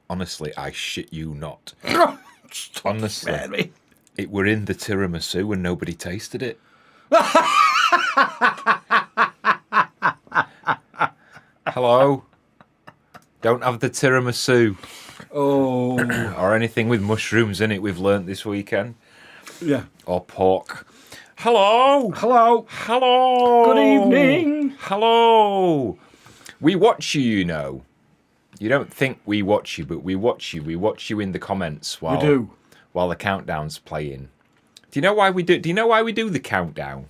honestly, I shit you not. Honestly, Mary. it were in the tiramisu and nobody tasted it. Hello? Don't have the tiramisu. Oh. Or anything with mushrooms in it we've learnt this weekend. Yeah. Or pork. Hello? Hello. Hello? Good evening. Hello? We watch you, you know. You don't think we watch you, but we watch you. We watch you in the comments while the countdown's playing. Do you know why we do the countdown?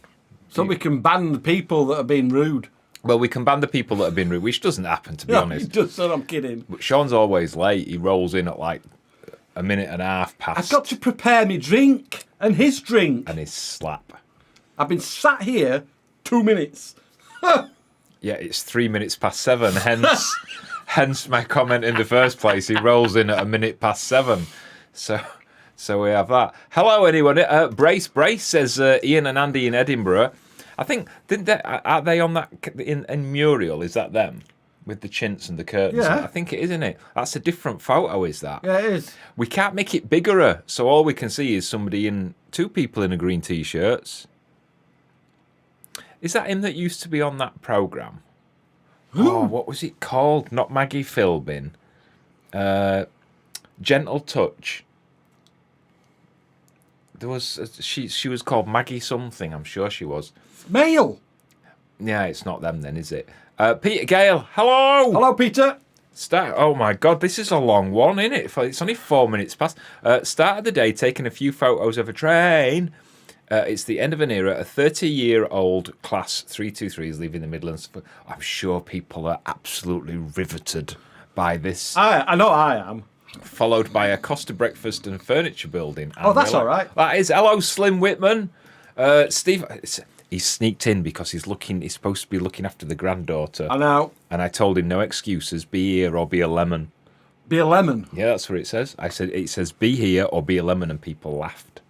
So we can ban the people that are being rude. Well, we can ban the people that have been rude, which doesn't happen, to be honest. Just so I'm kidding. But Sean's always late. He rolls in at like a minute and a half past. I've got to prepare me drink and his drink. And his slap. I've been sat here 2 minutes. Yeah, it's 3 minutes past 7. Hence my comment in the first place. He rolls in at a minute past 7. So we have that. Hello, anyone? Brace says Ian and Andy in Edinburgh. I think are they on that in Muriel? Is that them with the chintz and the curtains? Yeah. I think it is, isn't it? That's a different photo, is that? Yeah, it is. We can't make it bigger, so all we can see is two people in a green t-shirts. Is that him that used to be on that programme? Oh, what was it called? Not Maggie Philbin. Gentle Touch. There was she was called Maggie something. I'm sure she was. Male. Yeah, it's not them then, is it? Peter Gale. Hello. Hello, Peter. Oh my God, this is a long one, isn't it? It's only 4 minutes past. Start of the day, taking a few photos of a train. It's the end of an era. A 30-year-old class 323 is leaving the Midlands. I'm sure people are absolutely riveted by this. I know I am. Followed by a Costa breakfast and furniture building. Oh, that's all right. That is. Hello, Slim Whitman. Steve, he's sneaked in because he's supposed to be looking after the granddaughter. I know. And I told him no excuses. Be here or be a lemon. Be a lemon. Yeah, that's what it says. It says be here or be a lemon, and people laughed.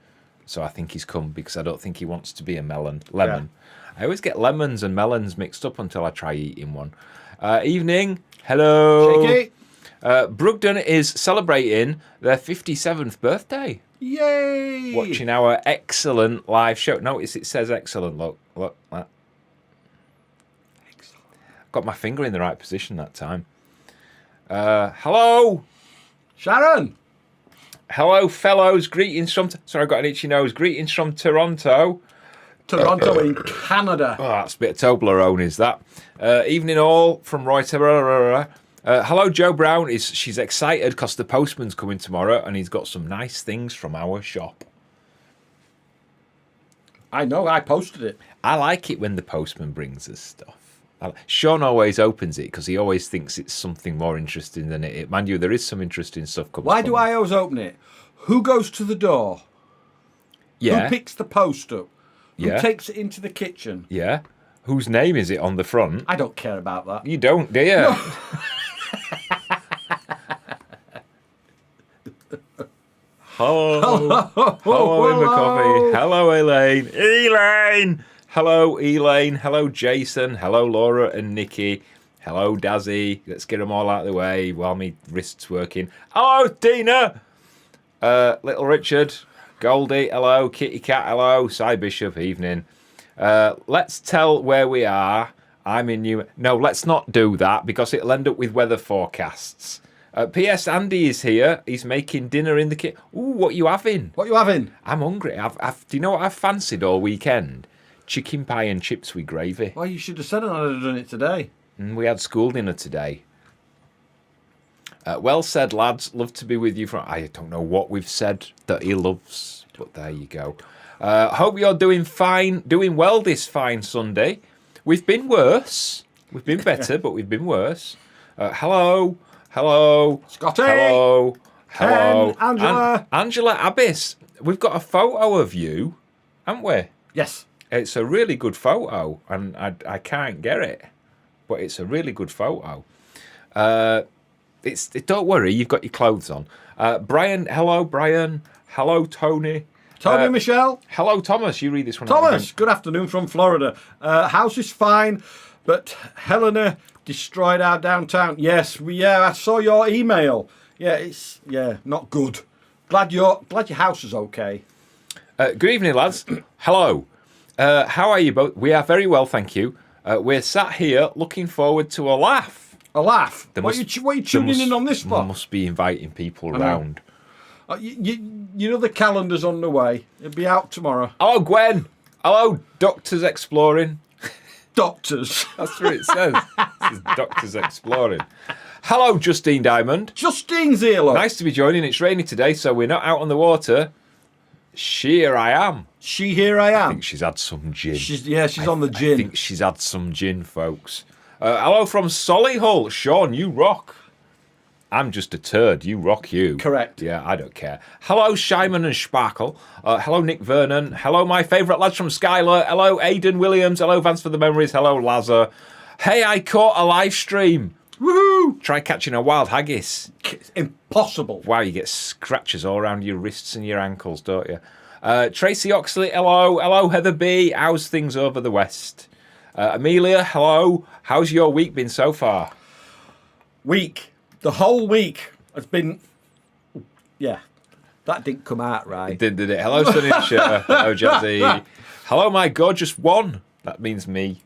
So I think he's come because I don't think he wants to be a lemon. Yeah. I always get lemons and melons mixed up until I try eating one. Evening. Hello. Shaky. Brugden is celebrating their 57th birthday. Yay! Watching our excellent live show. Notice it says excellent. Look. That. Excellent. Got my finger in the right position that time. Hello. Sharon. Hello, fellows. Greetings from... Sorry, I got an itchy nose. Greetings from Toronto. Toronto in Canada. Oh, that's a bit of Toblerone, is that? Evening all from Reuters. Hello, Joe Brown. She's excited because the postman's coming tomorrow and he's got some nice things from our shop. I know, I posted it. I like it when the postman brings us stuff. Sean always opens it because he always thinks it's something more interesting than it is. Mind you, there is some interesting stuff coming. Why do I always open it? Who goes to the door? Yeah. Who picks the post up? Who Yeah. takes it into the kitchen? Yeah. Whose name is it on the front? I don't care about that. You don't, do you? No. Hello. Hello, Emma Coffee. Hello, Elaine. Elaine. Hello, Elaine. Hello, Jason. Hello, Laura and Nikki. Hello, Dazzy. Let's get them all out of the way while my wrist's working. Hello, Tina. Little Richard. Goldie. Hello. Kitty Cat. Hello. Cy Bishop. Evening. Let's tell where we are. I'm in New... No, let's not do that because it'll end up with weather forecasts. P.S. Andy is here. He's making dinner in the kitchen. Ooh, what you having? What you having? I'm hungry. Do you know what I've fancied all weekend? Chicken pie and chips with gravy. Well, you should have said it. I'd have done it today. We had school dinner today. Well said, lads. Love to be with you. I don't know what we've said that he loves, but there you go. Hope you're doing fine, doing well this fine Sunday. We've been worse. We've been better, but we've been worse. Hello. Scotty. Hello. Ken, Angela. Angela Abyss. We've got a photo of you, haven't we? Yes. It's a really good photo, and I can't get it, but it's a really good photo. Don't worry, you've got your clothes on. Brian, hello, Brian. Hello, Tony. Tony, Michelle. Hello, Thomas. You read this one. Thomas, good afternoon from Florida. House is fine. But Helena destroyed our downtown. Yes, I saw your email. Yeah, it's not good. Glad your house is okay. Good evening, lads. Hello. How are you both? We are very well, thank you. We're sat here looking forward to a laugh. A laugh? What are you tuning in on this for? Must be inviting people around. You know the calendar's on the way. It'll be out tomorrow. Hello, Gwen. Hello, Doctors Exploring. Doctors. That's what it says. It says Doctors Exploring. Hello, Justine Diamond. Justine's here, look. Nice to be joining. It's rainy today, so we're not out on the water. Here I am. Here I am. I think she's had some gin. She's on the gin. I think she's had some gin, folks. Hello from Solihull. Sean, you rock. I'm just a turd. You rock, you. Correct. Yeah, I don't care. Hello, Shyman and Sparkle. Hello, Nick Vernon. Hello, my favourite lads from Skylar. Hello, Aidan Williams. Hello, Vance for the Memories. Hello, Lazar. Hey, I caught a live stream. Woohoo! Try catching a wild haggis. It's impossible. Wow, you get scratches all around your wrists and your ankles, don't you? Tracy Oxley, hello. Hello, Heather B. How's things over the west? Amelia, hello. How's your week been so far? The whole week has been... Yeah, that didn't come out right. It did it? Hello, Sunny Shirt. Hello, Jazzy. Hello, my gorgeous one. That means me.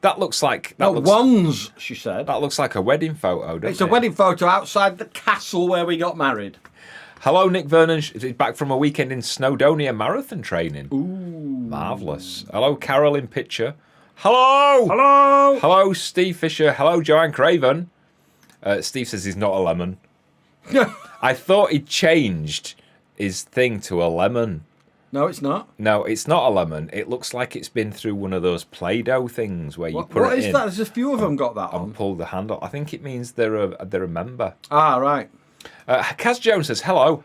That looks like... Wands, she said. That looks like a wedding photo, doesn't it? It's a wedding photo outside the castle where we got married. Hello, Nick Vernon. He's back from a weekend in Snowdonia marathon training. Ooh. Marvellous. Hello, Carol in picture. Hello! Hello! Hello, Steve Fisher. Hello, Joanne Craven. Steve says he's not a lemon. I thought he'd changed his thing to a lemon. No, it's not. No, it's not a lemon. It looks like it's been through one of those Play-Doh things where you put it in. What is that? There's a few of them got that on. And pull the handle. I think it means they're a member. Ah, right. Kaz Jones says, hello.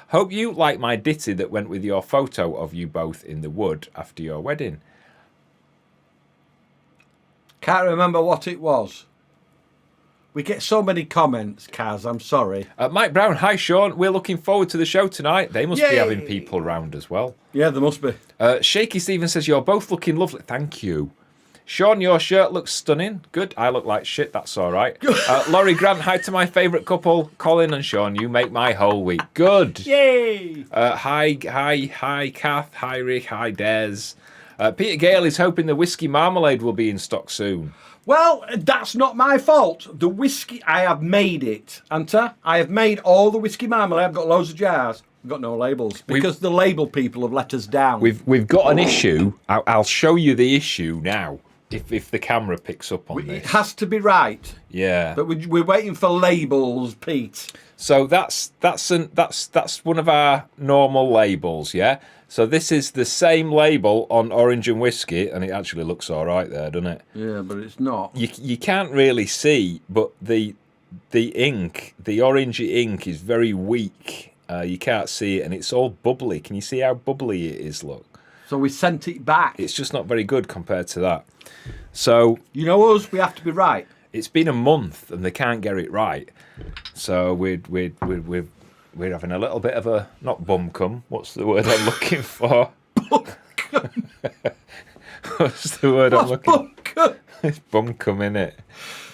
Hope you like my ditty that went with your photo of you both in the wood after your wedding. Can't remember what it was. We get so many comments, Kaz. I'm sorry. Mike Brown, hi Sean. We're looking forward to the show tonight. They must Yay. be having people around as well. Yeah, there must be. Shaky Stephen says, you're both looking lovely. Thank you. Sean, your shirt looks stunning. Good. I look like shit. That's all right. Laurie Grant, hi to my favourite couple, Colin and Sean. You make my whole week. Good. Yay. Hi, Kath. Hi, Rick. Hi, Des. Peter Gale is hoping the whiskey marmalade will be in stock soon. Well, that's not my fault. The whiskey, I have made it, Anta. I have made all the whiskey marmalade. I've got loads of jars. I've got no labels because the label people have let us down. We've got an issue. I'll show you the issue now. If the camera picks up on this, it has to be right. Yeah, but we're waiting for labels, Pete. So that's one of our normal labels, yeah. So this is the same label on orange and whiskey, and it actually looks all right there, doesn't it? Yeah, but it's not. You can't really see, but the ink, the orangey ink, is very weak. You can't see it, and it's all bubbly. Can you see how bubbly it is? Look. So we sent it back. It's just not very good compared to that. So you know us, we have to be right. It's been a month and they can't get it right. So we're having a little bit of a not bum cum. What's the word I'm looking for? Bum cum. What's the word I'm looking for? Bum cum. It's bum cum, innit?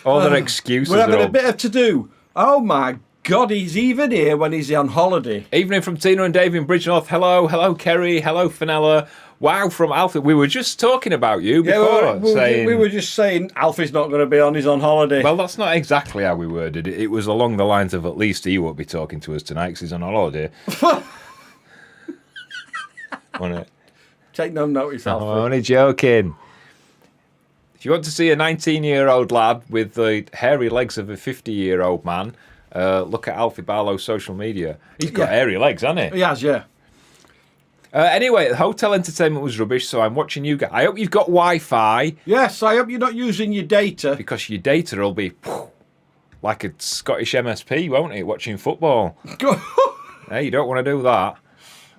All their excuses. We're having are a bit of to do. Oh my God, he's even here when he's on holiday. Evening from Tina and Dave in Bridgenorth. Hello, Kerry. Hello, Fenella. Wow, from Alfie. We were just talking about you before. We were just saying Alfie's not going to be on, he's on holiday. Well, that's not exactly how we worded it. It was along the lines of at least he won't be talking to us tonight because he's on holiday. Wasn't it? Take no notice, Alfie. I'm only joking. If you want to see a 19-year-old lad with the hairy legs of a 50-year-old man, look at Alfie Barlow's social media. He's got hairy legs, hasn't he? He has, yeah. Anyway, the hotel entertainment was rubbish, so I'm watching you guys. I hope you've got Wi-Fi. Yes, I hope you're not using your data. Because your data will be like a Scottish MSP, won't it, watching football? Hey, you don't want to do that.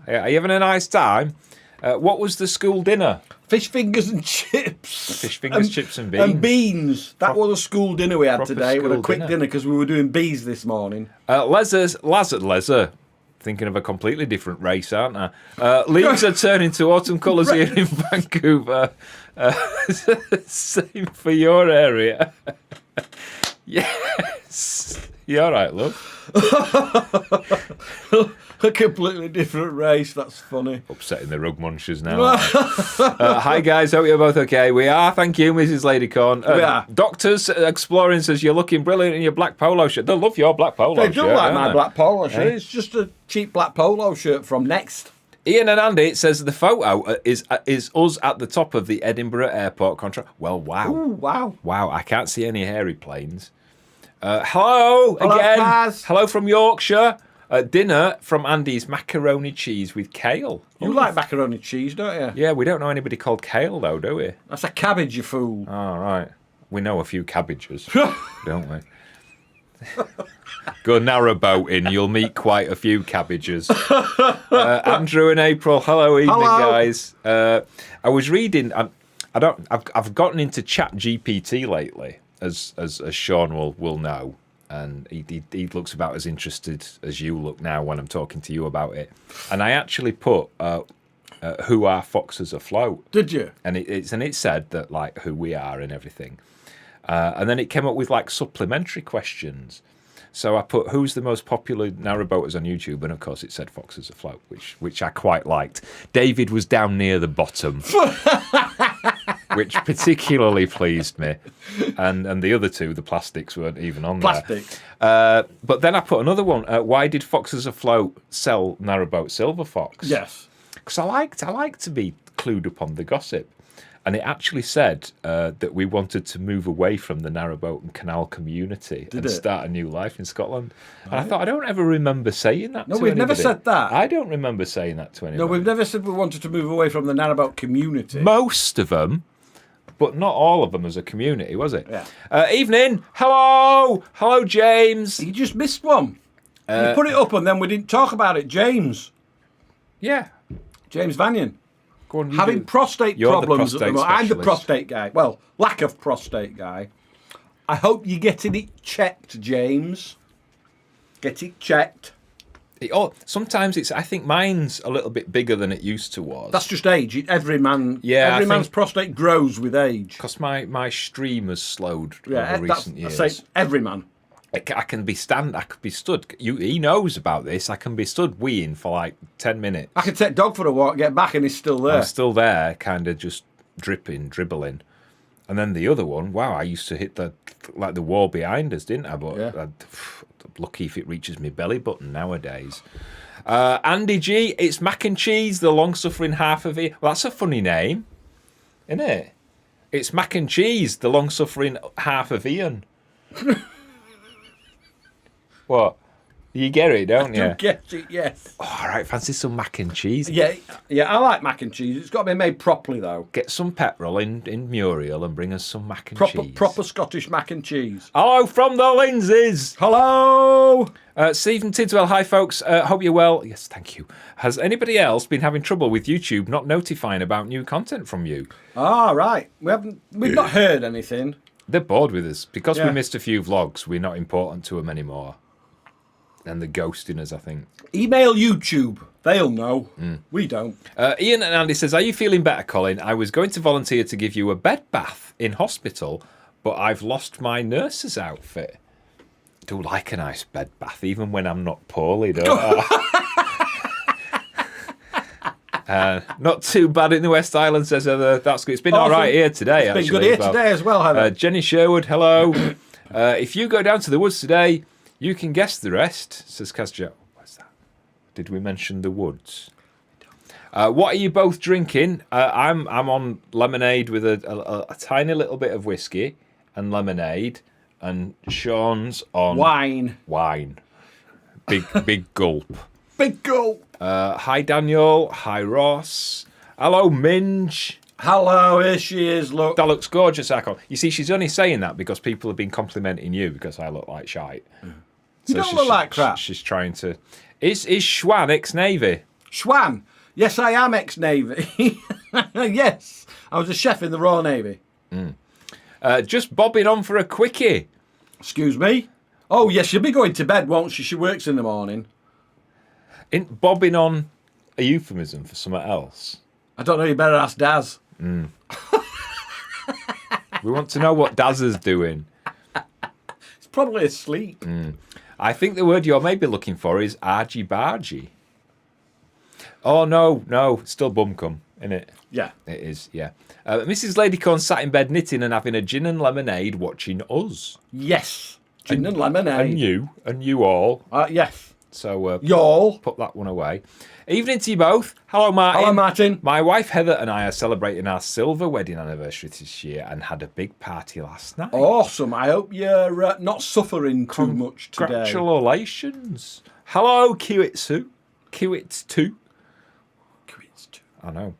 Are you having a nice time? What was the school dinner? Fish fingers and chips. Fish fingers, chips and beans. And beans. That was a school dinner we had today. With a quick dinner because we were doing bees this morning. Lazar thinking of a completely different race, aren't I? Leaves are turning to autumn colours here in Vancouver. Same for your area. Yes. You all right, love? A completely different race. That's funny. Upsetting the rug munchers now. Hi, guys. Hope you're both okay. We are. Thank you, Mrs. Ladycorn. We are. Doctors Exploring says you're looking brilliant in your black polo shirt. They love your black polo shirt. They do like my they? black polo shirt. Eh? It's just a cheap black polo shirt from Next. Ian and Andy says the photo is us at the top of the Edinburgh Airport contract. Well, wow. Ooh, wow. Wow, I can't see any hairy planes. Hello again. Kaz. Hello from Yorkshire. Dinner from Andy's macaroni cheese with kale. You like macaroni cheese, don't you? Yeah, we don't know anybody called Kale, though, do we? That's a cabbage, you fool. All right. We know a few cabbages, don't we? Go narrowboating, you'll meet quite a few cabbages. Andrew and April, hello, evening, guys. I was reading. I've gotten into Chat GPT lately, as Sean will know. And he looks about as interested as you look now when I'm talking to you about it. And I actually put who are Foxes Afloat? Did you? And it said that like who we are and everything. And then it came up with like supplementary questions. So I put who's the most popular narrowboaters on YouTube, and of course it said Foxes Afloat, which I quite liked. David was down near the bottom. Which particularly pleased me, and the other two, the plastics, weren't even on Plastic. there. But then I put another one. Why did Foxes Afloat sell narrowboat Silver Fox? Yes, because I like to be clued up on the gossip, and it actually said that we wanted to move away from the narrowboat and canal community and start a new life in Scotland. And I thought I don't ever remember saying that. No, to we've anybody. never said that. I don't remember saying that to anybody. No, we've never said we wanted to move away from the narrowboat community. Most of them. But not all of them as a community, was it? Yeah. Evening. Hello, James. You just missed one. You put it up and then we didn't talk about it. James. Yeah. James Vannion. Go on, having prostate You're problems the at the prostate moment. I'm the specialist. prostate guy. Well, lack of prostate guy. I hope you're getting it checked, James. Get it checked. Sometimes I think mine's a little bit bigger than it used to was. That's just age. Every man's prostate grows with age. Because my stream has slowed over recent years. I say every man. I could be stood. He knows about this. I can be stood weeing for like 10 minutes. I can take dog for a walk, get back, and he's still there. I'm still there, kind of just dribbling. And then the other one, wow, I used to hit the wall behind us, didn't I? But I'm lucky if it reaches my belly button nowadays. Andy G, it's mac and cheese, the long-suffering half of it. Well, that's a funny name, isn't it? It's mac and cheese, the long-suffering half of Ian. What? You get it, don't you? I do get it, yes. Oh, all right, fancy some mac and cheese. Yeah, I like mac and cheese. It's got to be made properly, though. Get some petrol in Muriel and bring us some mac and cheese. Proper Scottish mac and cheese. Hello from the Lindsays. Hello. Stephen Tidswell, hi folks. Hope you're well. Yes, thank you. Has anybody else been having trouble with YouTube not notifying about new content from you? Right. We've not heard anything. They're bored with us because we missed a few vlogs. We're not important to them anymore. And they're ghosting us, I think. Email YouTube. They'll know. We don't. Ian and Andy says, are you feeling better, Colin? I was going to volunteer to give you a bed bath in hospital, but I've lost my nurse's outfit. I do like a nice bed bath, even when I'm not poorly, don't I? Not too bad in the West Island, says Heather. That's good. It's been all right here today, It's been good here today as well, Heather. Jenny Sherwood, hello. If you go down to the woods today, you can guess the rest, says Kazja. What's that? Did we mention the woods? What are you both drinking? I'm on lemonade with a tiny little bit of whiskey and lemonade, and Sean's on Wine. Big gulp. Big gulp. Hi Daniel. Hi Ross. Hello Minge. Hello, here she is. Look, that looks gorgeous, Akon. You see, she's only saying that because people have been complimenting you because I look like shite. You don't look like crap. She's trying to. Is Schwan ex-Navy? Schwan? Yes, I am ex-Navy. Yes, I was a chef in the Royal Navy. Just bobbing on for a quickie. Excuse me? Oh, yes, she'll be going to bed, won't she? She works in the morning. Ain't bobbing on a euphemism for something else? I don't know. You better ask Daz. We want to know what Daz is doing. He's probably asleep. I think the word you're maybe looking for is argy-bargy. Oh, no, still bumcum, isn't it? Yeah. It is, yeah. Mrs. Ladycorn sat in bed knitting and having a gin and lemonade watching us. Yes. Gin and lemonade. And you all. Yes. So Y'all. put that one away. Evening to you both. Hello, Martin. Hello, Martin. My wife Heather and I are celebrating our silver wedding anniversary this year and had a big party last night. Awesome. I hope you're not suffering too much today. Congratulations. Hello, Kiwitsu. Kiwitsu. I know.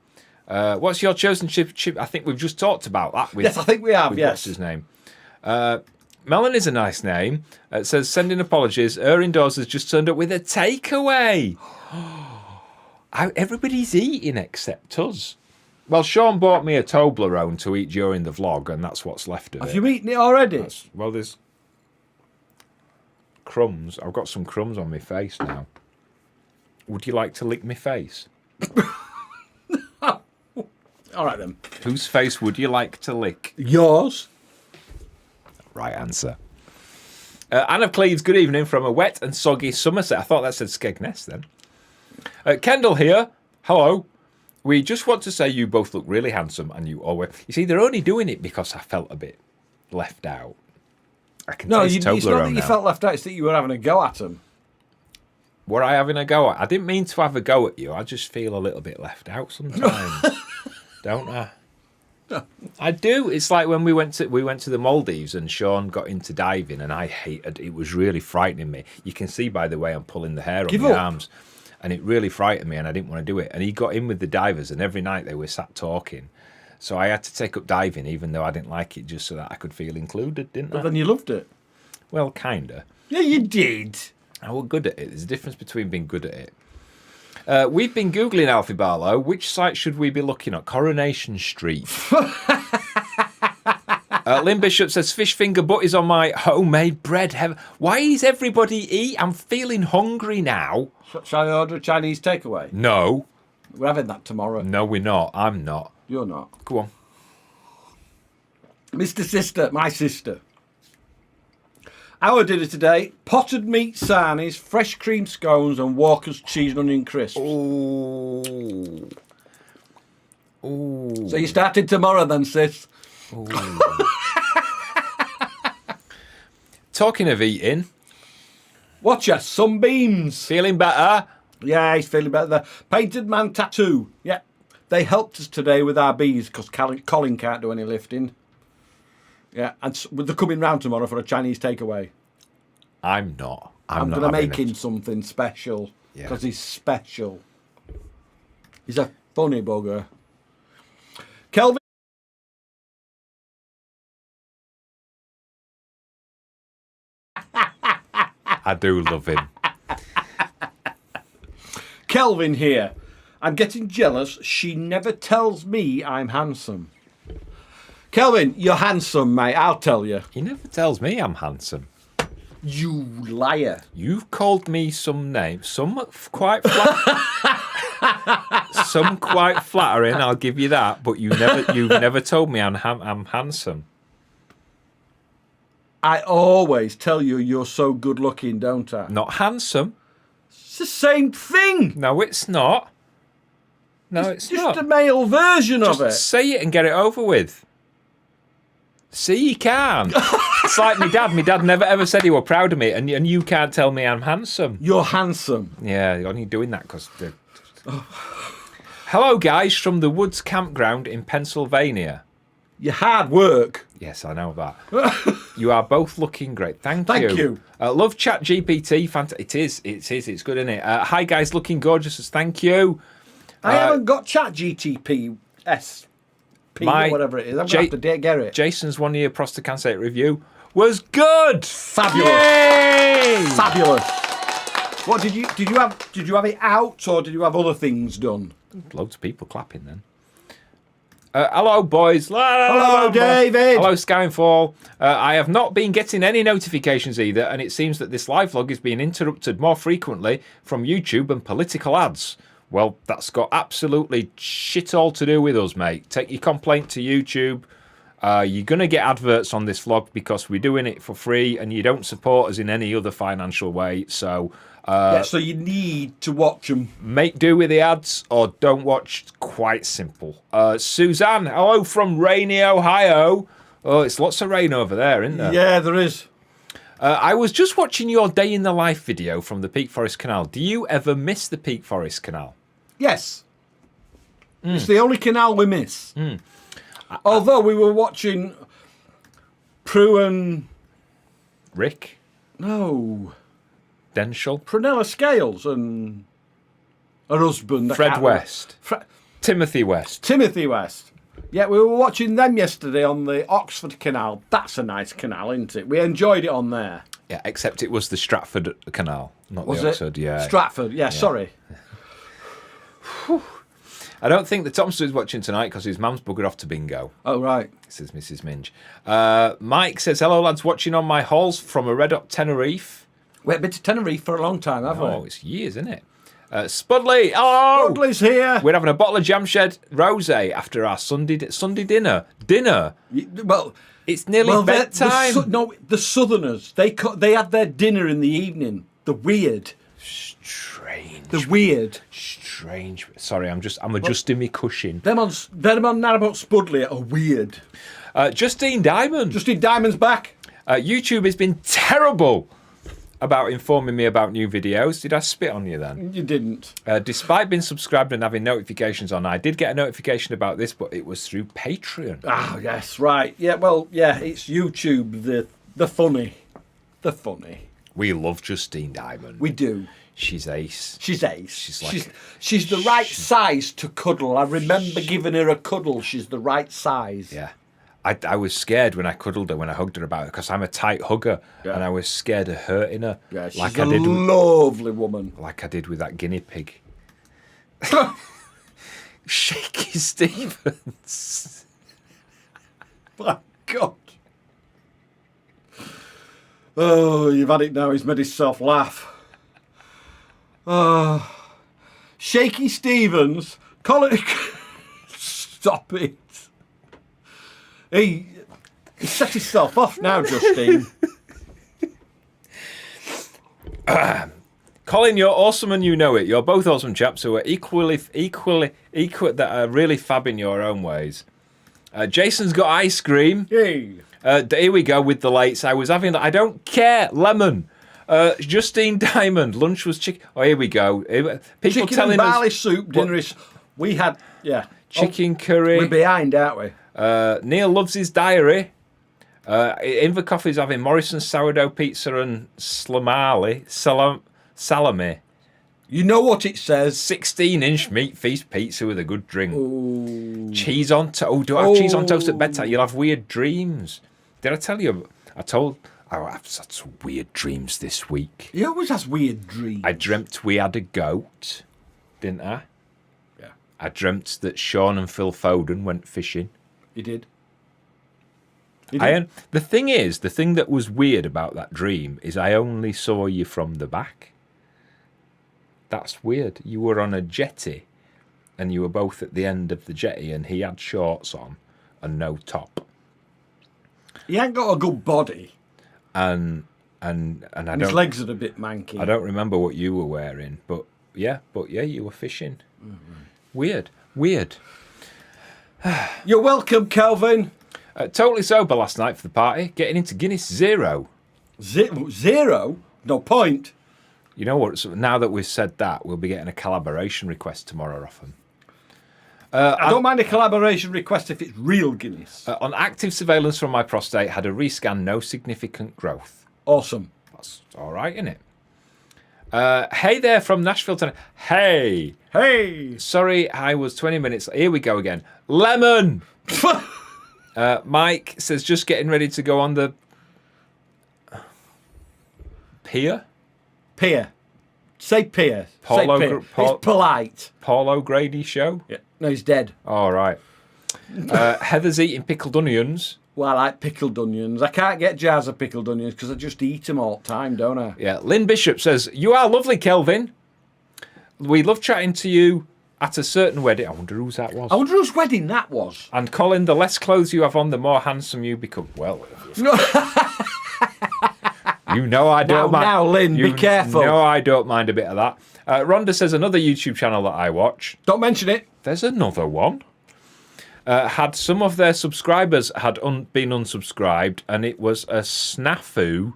What's your chosen chip? I think we've just talked about that. Yes, I think we have, yes. What's his name? Melon is a nice name. It says, sending apologies. Her indoors has just turned up with a takeaway. Everybody's eating except us. Well, Sean bought me a Toblerone to eat during the vlog, and that's what's left of it. Have you eaten it already? Well, there's crumbs. I've got some crumbs on my face now. Would you like to lick my face? All right, then. Whose face would you like to lick? Yours. Right answer. Anne of Cleves, good evening from a wet and soggy Somerset. I thought that said Skegness then. Kendall here. Hello. We just want to say you both look really handsome and you always... You see, they're only doing it because I felt a bit left out. I can taste Toblerone it's not that you now. felt left out, it's that you were having a go at them. Were I having a go at? I didn't mean to have a go at you. I just feel a little bit left out sometimes. Don't I? I do. It's like when we went to the Maldives and Sean got into diving and I hated it. Was really frightening me. You can see by the way I'm pulling the hair on my arms, and it really frightened me and I didn't want to do it. And he got in with the divers and every night they were sat talking. So I had to take up diving even though I didn't like it, just so that I could feel included, didn't I? But then you loved it. Well, kinda. Yeah, you did. I was good at it. There's a difference between being good at it. We've been Googling Alfie Barlow. Which site should we be looking at? Coronation Street. Lynn Bishop says, fish finger butties on my homemade bread. Why is everybody eat? I'm feeling hungry now. Shall I order a Chinese takeaway? No. We're having that tomorrow. No, we're not. I'm not. You're not. Go on. Mr. Sister, my sister. Our dinner today, potted meat sarnies, fresh cream scones and Walker's cheese and onion crisps. Ooh. Ooh. So you started tomorrow then, sis? Ooh. Talking of eating. Watch us, sunbeams. Feeling better? Yeah, he's feeling better there. Painted Man Tattoo. Yeah. They helped us today with our bees because Colin can't do any lifting. Yeah, and they're coming round tomorrow for a Chinese takeaway. I'm not. I'm not going to make having him something special because Yeah. he's special. He's a funny bugger. Kelvin. I do love him. Kelvin here. I'm getting jealous. She never tells me I'm handsome. Kelvin, you're handsome, mate. I'll tell you. He never tells me I'm handsome. You liar. You've called me some names, some quite some quite flattering. I'll give you that. But you've never told me I'm handsome. I always tell you you're so good looking, don't I? Not handsome. It's the same thing. No, it's not. No, it's not. Just a male version of it. Say it and get it over with. See, you can. It's like my dad. My dad never ever said he were proud of me, and you can't tell me I'm handsome. You're handsome. Yeah, you're only doing that because... Hello, guys, from the Woods Campground in Pennsylvania. Your hard work. Yes, I know that. You are both looking great. Thank you. Thank you. Love Chat GPT. It is. It's good, isn't it? Hi, guys, looking gorgeous. Thank you. I haven't got Chat GTP SP or whatever it is. I'm going to have to get it. Jason's 1 year prostate cancer review was good. Fabulous. Yay! Fabulous. What did you have it out or did you have other things done? Loads of people clapping then. Hello, boys. Hello, David. Hello, Skyfall. I have not been getting any notifications either, and it seems that this live vlog is being interrupted more frequently from YouTube and political ads. Well, that's got absolutely shit all to do with us, mate. Take your complaint to YouTube. You're going to get adverts on this vlog because we're doing it for free and you don't support us in any other financial way. So so you need to watch them. Make do with the ads or don't watch. It's quite simple. Suzanne, hello from rainy Ohio. Oh, it's lots of rain over there, isn't there? Yeah, there is. I was just watching your day in the life video from the Peak Forest Canal. Do you ever miss the Peak Forest Canal? Yes. It's the only canal we miss. Although we were watching Prue and... Rick? No. Denshall? Prunella Scales and her husband. Fred West. Timothy West. Timothy West. Yeah, we were watching them yesterday on the Oxford Canal. That's a nice canal, isn't it? We enjoyed it on there. Yeah, except it was the Stratford Canal, not Was the it? Oxford. Yeah. Stratford, yeah. Sorry. I don't think that Thompson's watching tonight because his mum's buggered off to bingo. Oh, right. Says Mrs. Minge. Mike says, hello, lads, watching on my halls from a red hot Tenerife. We've been to Tenerife for a long time, haven't Oh, we? it's years, isn't it? Spudley, oh! Spudley's here. We're having a bottle of Jamshed Rosé after our Sunday dinner. Well, It's nearly bedtime. The Southerners, they had their dinner in the evening. The weird. Strange. The weird. Strange. Sorry, I'm adjusting my cushion. Them on Narrowboat Spudley are weird. Justine Diamond. Justine Diamond's back. YouTube has been terrible about informing me about new videos. Did I spit on you then? You didn't. Despite being subscribed and having notifications on, I did get a notification about this, but it was through Patreon. Ah, yes, right. Yeah, well, yeah, it's YouTube, the funny. The funny. We love Justine Diamond. We do. She's ace. She's ace. She's the right size to cuddle. I remember giving her a cuddle. She's the right size. Yeah. I was scared when I cuddled her, when I hugged her about it, because I'm a tight hugger, and I was scared of hurting her. Yeah, she's a lovely woman. Like I did with that guinea pig. Shaky Stevens. My God. Oh, you've had it now. He's made himself laugh. Oh. Shaky Stevens. Colin. Stop it. He set himself off now, Justine. Colin, you're awesome and you know it. You're both awesome chaps who are equally that are really fab in your own ways. Jason's got ice cream. Hey. Here we go with the lates. I was having, I don't care, lemon. Justine Diamond, lunch was chicken. Oh, here we go. People Chicken telling and barley us soup dinner is. We had, yeah. chicken curry. We're behind, aren't we? Neil loves his diary. Inver Coffee's having Morrison's sourdough pizza and salami. You know what it says. 16-inch meat feast pizza with a good drink. Ooh. Cheese on toast. Oh, do I have cheese on toast at bedtime? You'll have weird dreams. Did I tell you? I've had some weird dreams this week. He always has weird dreams. I dreamt we had a goat, didn't I? Yeah. I dreamt that Sean and Phil Foden went fishing. He did. The thing that was weird about that dream is I only saw you from the back. That's weird. You were on a jetty and you were both at the end of the jetty and he had shorts on and no top. He ain't got a good body. And I don't, his legs are a bit manky. I don't remember what you were wearing, but yeah, you were fishing. Mm-hmm. Weird. You're welcome, Kelvin. Totally sober last night for the party, getting into Guinness Zero. Zero? No point. You know what? So now that we've said that, we'll be getting a collaboration request tomorrow off them. I don't mind a collaboration request if it's real Guinness. On active surveillance from my prostate, had a rescan, no significant growth. Awesome. That's all right, isn't it? Hey there from Nashville tonight. Hey. Sorry, I was 20 minutes. Here we go again. Lemon. Mike says just getting ready to go on the pier. Say pier. It's polite. Paul O'Grady show. Yeah. No, he's dead. All right. Heather's eating pickled onions. Well, I like pickled onions. I can't get jars of pickled onions because I just eat them all the time, don't I? Yeah, Lynn Bishop says, "You are lovely, Kelvin. We love chatting to you at a certain wedding." I wonder whose that was. I wonder whose wedding that was. And Colin, the less clothes you have on, the more handsome you become. Well, you know I don't mind. Now, Lynn, be careful. No, I don't mind a bit of that. Rhonda says, another YouTube channel that I watch. Don't mention it. There's another one. Had some of their subscribers had been unsubscribed, and it was a snafu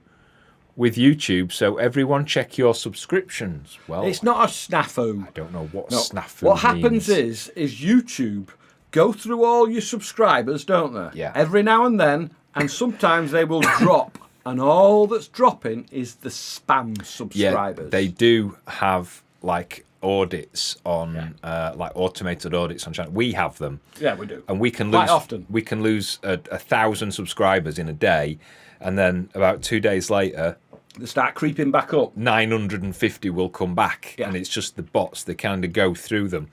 with YouTube. So everyone check your subscriptions. Well, It's not a snafu. I don't know what No. snafu What happens means. is YouTube go through all your subscribers, don't they? Yeah. Every now and then, and sometimes they will drop, and all that's dropping is the spam subscribers. Yeah, they do have like audits on, like automated audits on channel. We have them. Yeah, we do. And we can Quite lose often. We can lose 1,000 subscribers in a day, and then about 2 days later, They start creeping back up. 950 will come back, Yeah. and it's just the bots. They kind of go through them.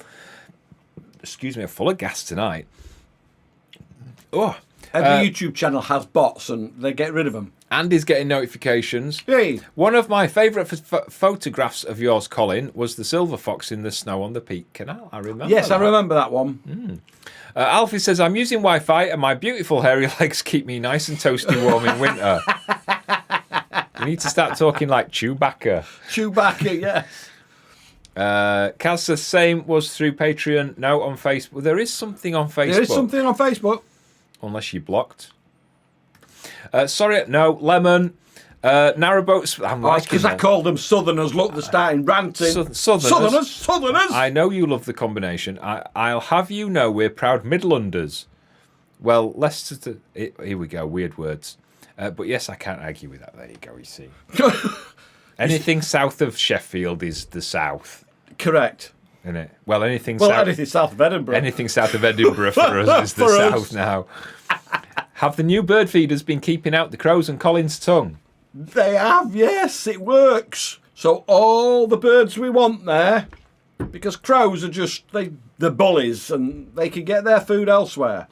Excuse me, I'm full of gas tonight. Oh, Every YouTube channel has bots, and they get rid of them. Andy's getting notifications. Hey. One of my favourite photographs of yours, Colin, was the silver fox in the snow on the Peak Canal. I remember. Yes, that. I remember that one. Alfie says, I'm using Wi-Fi and my beautiful hairy legs keep me nice and toasty warm in winter. We need to start talking like Chewbacca. Chewbacca, yes. Kaz says, same was through Patreon. No, on Facebook. There is something on Facebook. There is something on Facebook. Unless you blocked. Sorry, no, Lemon. Narrowboats. I'm Oh, it's because I called them Southerners. Look, they're starting ranting. Southerners. Southerners. I know you love the combination. I'll have you know we're proud Midlanders. Well, here we go, weird words. But yes, I can't argue with that. There you go, you see. Anything south of Sheffield is the south. Correct. Isn't it? Well, anything south of Edinburgh. Anything south of Edinburgh for us is the For us. south now. Have the new bird feeders been keeping out the crows and Colin's tongue? They have, yes, it works. So all the birds we want there, because crows are just, they're bullies and they can get their food elsewhere.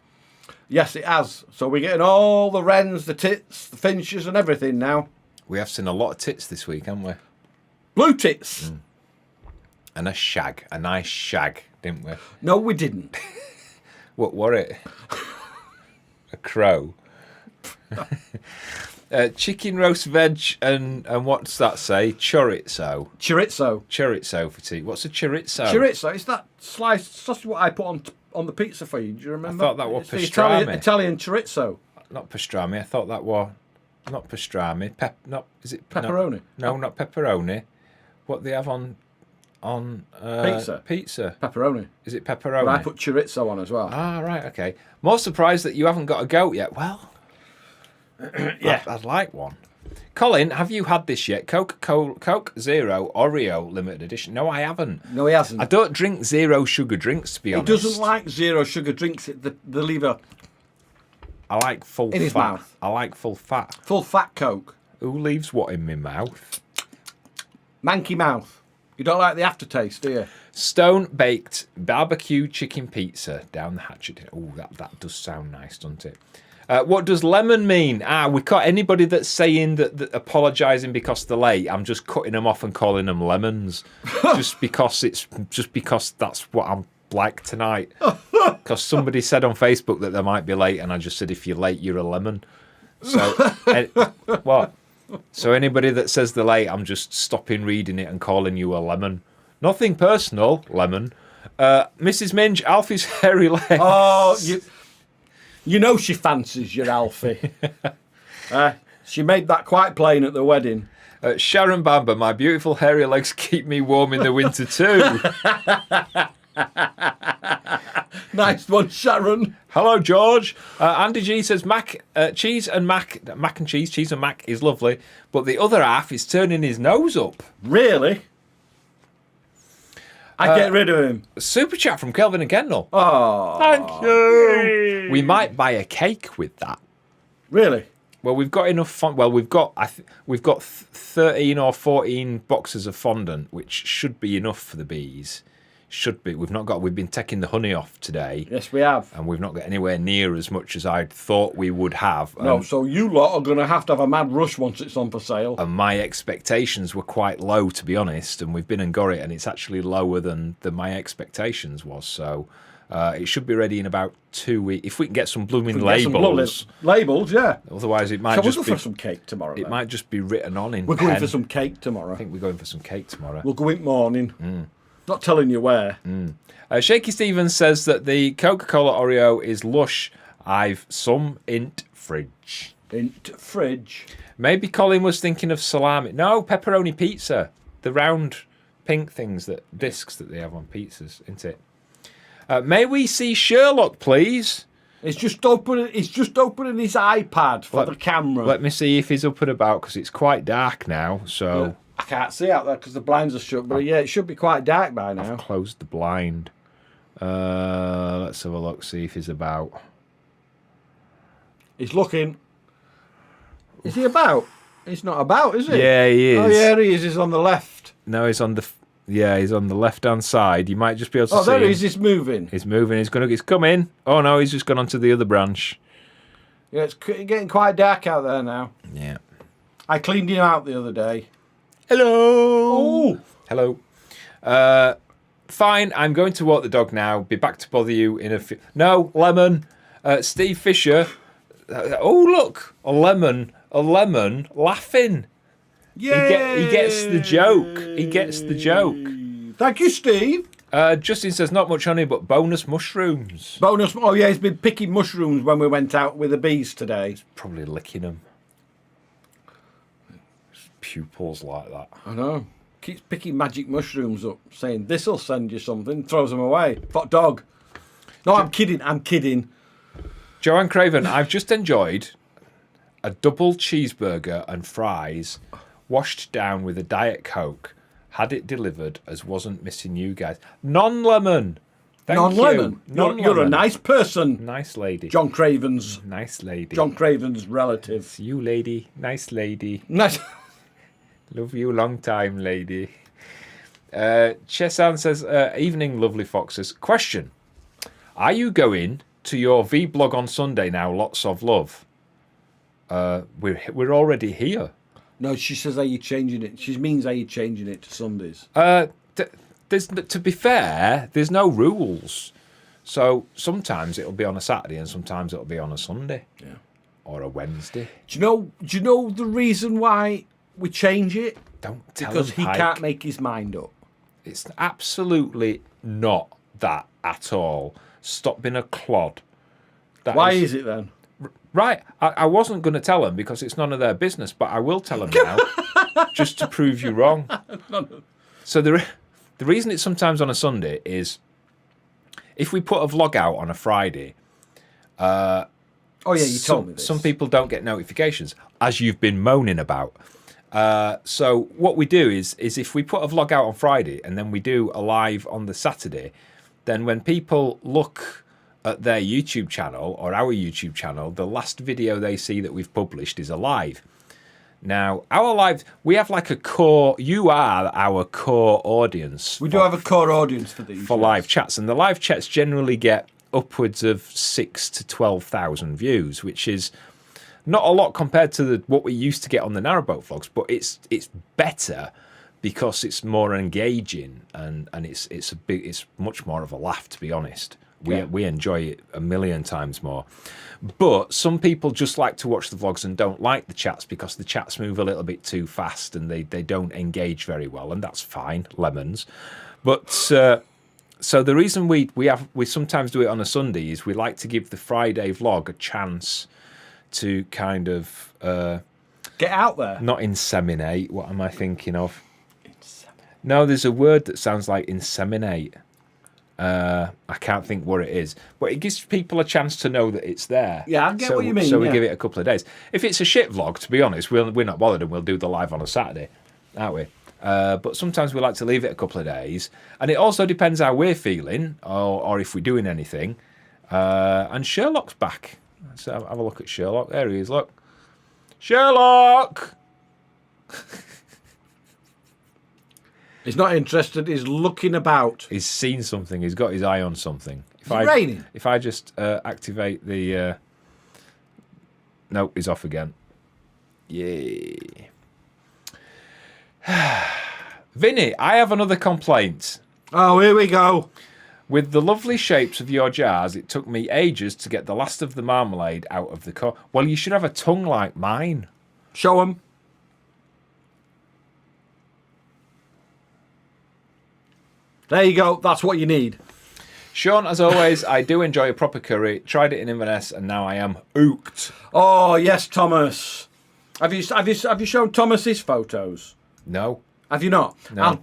Yes, it has. So we're getting all the wrens, the tits, the finches and everything now. We have seen a lot of tits this week, haven't we? Blue tits. And a nice shag, didn't we? No, we didn't. What were it? A crow. Chicken roast veg and what's that say? Chorizo. Chorizo for tea. What's a chorizo? Chorizo, it's that sliced sausage what I put on the pizza for you. Do you remember? I thought that was It's the pastrami. Italian chorizo. Not pastrami. I thought that was not pastrami. Is it Pepperoni. No, not pepperoni. What they have on Pizza. Pizza. Pepperoni. Is it pepperoni? But I put chorizo on as well. Ah, right. Okay. More surprised that you haven't got a goat yet. Well, Yeah. I'd like one. Colin, have you had this yet? Coke Zero Oreo limited edition. No, I haven't. No, he hasn't. I don't drink zero sugar drinks, to be He honest. doesn't like zero sugar drinks. The liver. I like full In his fat. mouth. I like full fat. Full fat Coke. Who leaves what in my mouth? Manky mouth. You don't like the aftertaste, do you? Stone baked barbecue chicken pizza down the hatchet. Oh, that does sound nice, doesn't it? What does lemon mean? We caught anybody that's saying that apologising because they're late. I'm just cutting them off and calling them lemons, just because that's what I'm like tonight. Because somebody said on Facebook that they might be late, and I just said if you're late, you're a lemon. So what? So anybody that says they're late, I'm just stopping reading it and calling you a lemon. Nothing personal, lemon. Mrs. Minge, Alfie's hairy legs. Oh, you know she fancies your Alfie. She made that quite plain at the wedding. Sharon Bamber, my beautiful hairy legs keep me warm in the winter too. Nice one, Sharon. Hello, George. Andy G says cheese and mac and cheese and mac is lovely, but the other half is turning his nose up. Really? I'd get rid of him. Super chat from Kelvin and Kendall. Oh, Thank you. We might buy a cake with that. Really? Well, we've got enough fondant. Well, we've got 13 or 14 boxes of fondant, which should be enough for the bees. Should be. We've been taking the honey off today. Yes, we have. And we've not got anywhere near as much as I thought we would have. No, so you lot are going to have a mad rush once it's on for sale. And my expectations were quite low, to be honest. And we've been and got it, and it's actually lower than my expectations was. So it should be ready in about 2 weeks. If we can get some blooming labels. Labels, yeah. Otherwise, it might Shall just we be... go for some cake tomorrow? It might just be written on in We're pen. going for some cake tomorrow. I think we're going for some cake tomorrow. We'll go in morning. Not telling you where. Shaky Stevens says that the Coca-Cola Oreo is lush. I've some int fridge. Fridge. Maybe Colin was thinking of salami. No, pepperoni pizza. The round pink things, discs that they have on pizzas, isn't it? May we see Sherlock, please? It's just opening his iPad for the camera. Let me see if he's up and about, because it's quite dark now, so... Yeah. I can't see out there because the blinds are shut, but yeah, it should be quite dark by now. I've closed the blind. Let's have a look, see if he's about. He's looking. Is he about? He's not about, is he? Yeah, he is. Oh, yeah, he is. He's on the left. No, he's on the... Yeah, he's on the left-hand side. You might just be able to see there him. he is. He's moving. He's moving. He's coming. Oh, no, he's just gone onto the other branch. Yeah, it's getting quite dark out there now. Yeah. I cleaned him out the other day. Hello. Oh. Hello. Fine, I'm going to walk the dog now. Be back to bother you in a few... No, lemon. Steve Fisher. Oh, look. A lemon laughing. Yeah. He gets the joke. He gets the joke. Thank you, Steve. Justin says not much honey, but bonus mushrooms. Oh, yeah, he's been picking mushrooms when we went out with the bees today. Probably licking them. Pupils like that. I know. Keeps picking magic mushrooms up, saying, this'll send you something. Throws them away. Fuck dog. No, I'm kidding. Joanne Craven, I've just enjoyed a double cheeseburger and fries washed down with a Diet Coke. Had it delivered as wasn't missing you guys. Non-lemon. Non-lemon. Non-lemon. You're a nice person. Nice lady. John Craven's. Nice lady. John Craven's relative. It's you, lady. Nice lady. Nice. Love you long time, lady. Chesan says, evening, lovely foxes. Question. Are you going to your vlog on Sunday now? Lots of love. We're already here. No, she says, are you changing it? She means, are you changing it to Sundays? To be fair, there's no rules. So sometimes it'll be on a Saturday and sometimes it'll be on a Sunday. Yeah. Or a Wednesday. Do you know the reason why we change it? Don't tell because him, he Pike. can't make his mind up. It's absolutely not that at all. Stop being a clod. Why is it then? Right, I wasn't going to tell them because it's none of their business, but I will tell them now, just to prove you wrong. So the reason it's sometimes on a Sunday is if we put a vlog out on a Friday. Oh yeah, you told me this. Some people don't get notifications, as you've been moaning about. So what we do is if we put a vlog out on Friday and then we do a live on the Saturday, then when people look at their YouTube channel or our YouTube channel, the last video they see that we've published is a live. Now, our live, we have like a core, you are our core audience. We do have a core audience for these. For live chats, and the live chats generally get upwards of 6,000 to 12,000 views, which is not a lot compared to what we used to get on the narrowboat vlogs, but it's better because it's more engaging and it's much more of a laugh, to be honest. We enjoy it a million times more. But some people just like to watch the vlogs and don't like the chats because the chats move a little bit too fast and they don't engage very well, and that's fine, lemons. But so the reason we sometimes do it on a Sunday is we like to give the Friday vlog a chance to kind of get out there. Not inseminate. What am I thinking of? No, there's a word that sounds like inseminate. I can't think what it is, but it gives people a chance to know that it's there. Yeah, I get what you mean. So we give it a couple of days. If it's a shit vlog, to be honest, we're not bothered and we'll do the live on a Saturday, aren't we? But sometimes we like to leave it a couple of days, and it also depends how we're feeling or if we're doing anything. And Sherlock's back. Let's have a look at Sherlock. There he is. Look, Sherlock. He's not interested. He's looking about. He's seen something. He's got his eye on something. Is it raining? If I just activate the... Nope, he's off again. Yay. Vinny, I have another complaint. Oh, here we go. With the lovely shapes of your jars, it took me ages to get the last of the marmalade out of the cup. Well, you should have a tongue like mine. Show him. There you go. That's what you need. Sean, as always, I do enjoy a proper curry. Tried it in Inverness, and now I am hooked. Oh yes, Thomas. Have you shown Thomas his photos? No. Have you not? No.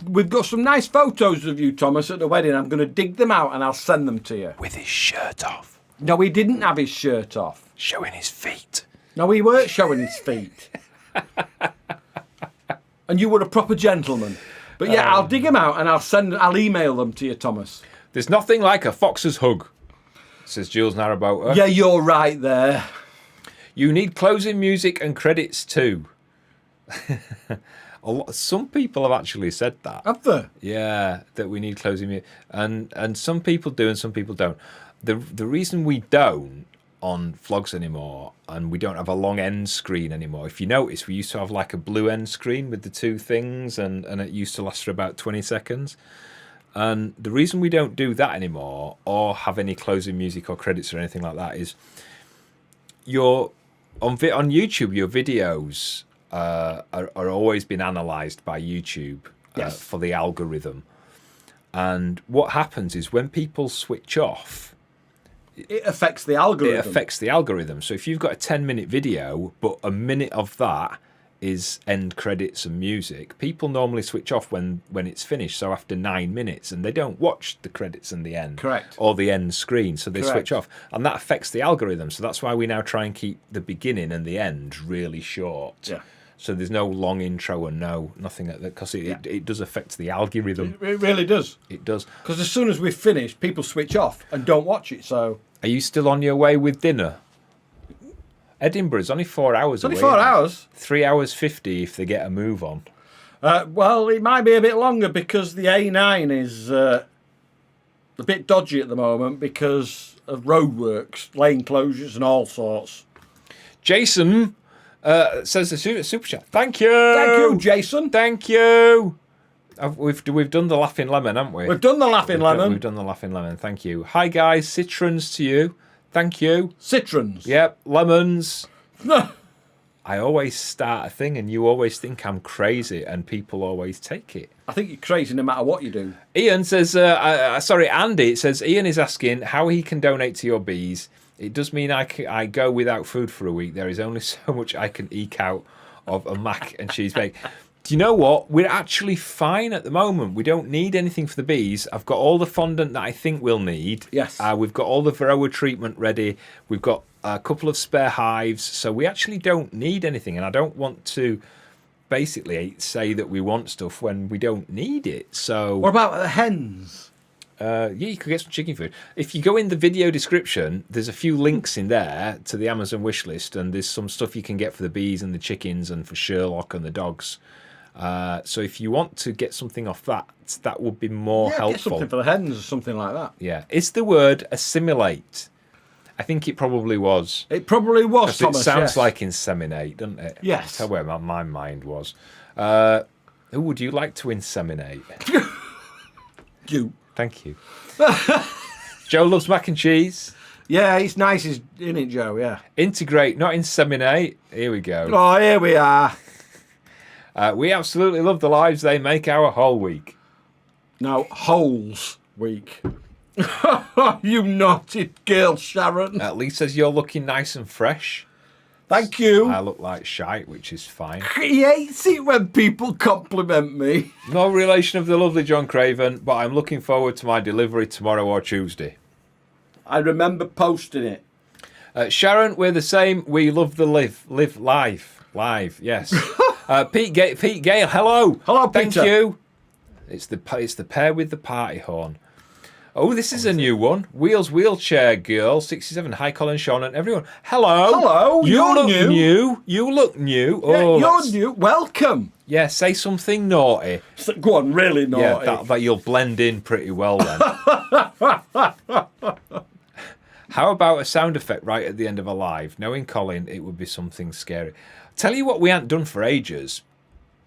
We've got some nice photos of you, Thomas, at the wedding. I'm going to dig them out and I'll send them to you. With his shirt off. No, he didn't have his shirt off. Showing his feet. No, he weren't showing his feet. And you were a proper gentleman. But yeah, I'll dig them out and I'll email them to you, Thomas. There's nothing like a fox's hug, says Jules Narrowboater. Yeah, you're right there. You need closing music and credits too. Some people have actually said that. Have they? Yeah, that we need closing music, and some people do and some people don't. The reason we don't on vlogs anymore, and we don't have a long end screen anymore. If you notice, we used to have like a blue end screen with the two things, and it used to last for about 20 seconds. And the reason we don't do that anymore, or have any closing music or credits or anything like that, is on YouTube, your videos are always been analysed by YouTube Yes. for the algorithm. And what happens is when people switch off, It affects the algorithm. it affects the algorithm. So if you've got a 10-minute video, but a minute of that is end credits and music, people normally switch off when it's finished, so after 9 minutes, and they don't watch the credits and the end. Correct. Or the end screen, so they Correct. switch off. And that affects the algorithm, so that's why we now try and keep the beginning and the end really short. Yeah. So there's no long intro and nothing like that, because it does affect the algorithm. It really does. It does. Because as soon as we've finished, people switch off and don't watch it, so... Are you still on your way with dinner? Edinburgh's only 4 hours away. It's only 4 hours. 3 hours 50 if they get a move on. Well, it might be a bit longer because the A9 is a bit dodgy at the moment because of roadworks, lane closures and all sorts. Jason says a super chat. Thank you. Thank you, Jason. Thank you. We've done the laughing lemon, haven't we? We've done the laughing lemon. We've done the laughing lemon. Thank you. Hi guys, citrons to you. Thank you. Citrons. Yep, lemons. I always start a thing and you always think I'm crazy and people always take it. I think you're crazy no matter what you do. Ian says, sorry, Andy, it says, Ian is asking how he can donate to your bees. It does mean I go without food for a week. There is only so much I can eke out of a mac and cheese bake. Do you know what? We're actually fine at the moment. We don't need anything for the bees. I've got all the fondant that I think we'll need. Yes. We've got all the Varroa treatment ready. We've got a couple of spare hives. So we actually don't need anything. And I don't want to basically say that we want stuff when we don't need it. So What about the hens? yeah, you could get some chicken food. If you go in the video description, there's a few links in there to the Amazon wish list, and there's some stuff you can get for the bees and the chickens and for Sherlock and the dogs. So if you want to get something off that would be more Get helpful. something for the hens or something like that. Yeah. Is the word assimilate? I think it probably was. It probably was, 'Cause Thomas. it sounds yes. like inseminate, doesn't it? Yes. That's where my mind was. Who would you like to inseminate? You. Thank you. Joe loves mac and cheese. Yeah, it's nice, isn't it, Joe? Yeah. Integrate, not inseminate. Here we go. Oh, here we are. We absolutely love the lives they make our whole week. No, holes week. You naughty girl, Sharon. Lee says you're looking nice and fresh. Thank you. I look like shite, which is fine. He hates it when people compliment me. No relation of the lovely John Craven, but I'm looking forward to my delivery tomorrow or Tuesday. I remember posting it. Sharon, we're the same. We love the live live. Yes. Pete Gale, hello. Hello, Thank Peter. you. It's the pair with the party horn. Oh, this is a new one. Wheels Wheelchair Girl 67. Hi, Colin, Sean, and everyone. Hello. Hello, You you're look new. You look new. Yeah, Oh, you're new. Welcome. Yeah, say something naughty. So, go on, really naughty. Yeah, that you'll blend in pretty well then. How about a sound effect right at the end of a live? Knowing Colin, it would be something scary. Tell you what we ain't done for ages.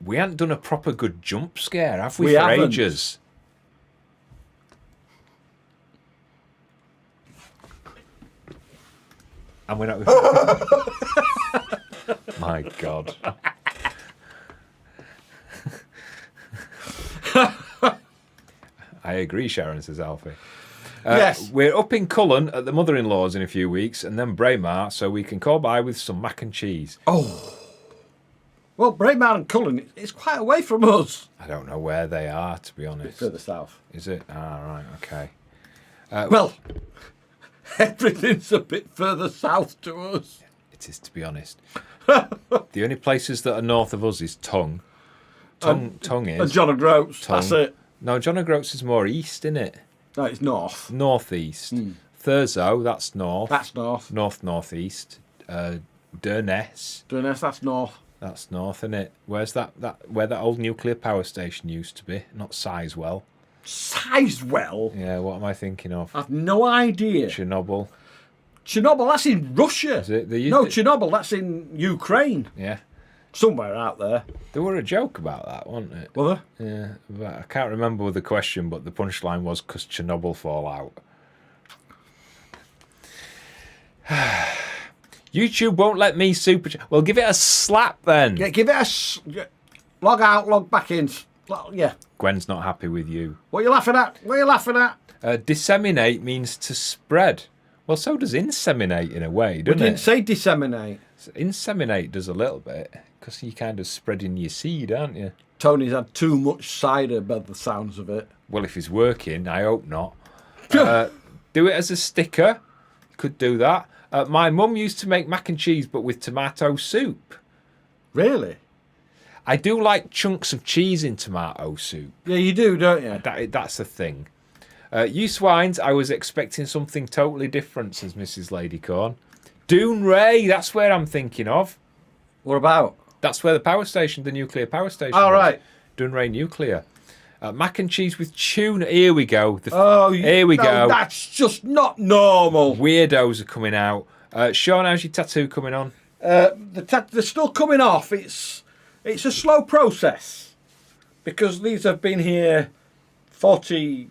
We ain't done a proper good jump scare, have we, for haven't. ages? And we're not... My God. I agree, Sharon, says Alfie. Yes. We're up in Cullen at the mother-in-law's in a few weeks, and then Braemar, so we can call by with some mac and cheese. Oh. Well, Braemar and Cullen, it's quite away from us. I don't know where they are, to be honest. Further south. Is it? Ah, right, okay. Well, everything's a bit further south to us. It is, to be honest. The only places that are north of us is Tongue. Tongue is. And John O'Groats, Tongue. that's it. No, John O'Groats is more east, isn't it? No, it's north. Northeast. Thurso, that's north. That's north. Northeast. Durness, Durness, that's north. that's north, isn't it? Where's that where that old nuclear power station used to be? Not Sizewell. Sizewell? Yeah, what am I thinking of? I've no idea. Chernobyl. Chernobyl, that's in Russia. Is it? No, Chernobyl, that's in Ukraine. Yeah. Somewhere out there. There were a joke about that, wasn't it? Were there? Yeah, but I can't remember the question, but the punchline was because Chernobyl fallout. YouTube won't let me super... Well, give it a slap then. Yeah, give it log out, log back in. Yeah. Gwen's not happy with you. What are you laughing at? What are you laughing at? Disseminate means to spread. Well, so does inseminate in a way, We doesn't didn't it? say disseminate. Inseminate does a little bit, because you're kind of spreading your seed, aren't you? Tony's had too much cider by the sounds of it. Well, if it's working, I hope not. Do it as a sticker. Could do that. My mum used to make mac and cheese, but with tomato soup. Really? I do like chunks of cheese in tomato soup. Yeah, you do, don't you? That's the thing. You swines, I was expecting something totally different, says Mrs. Ladycorn. Dune Ray, that's where I'm thinking of. What about? That's where the power station, the nuclear power station All was. right. Dune Ray Nuclear. Mac and cheese with tuna. Here we go. Here we go. That's just not normal. Weirdos are coming out. Sean, how's your tattoo coming on? They're still coming off. It's a slow process because these have been here 40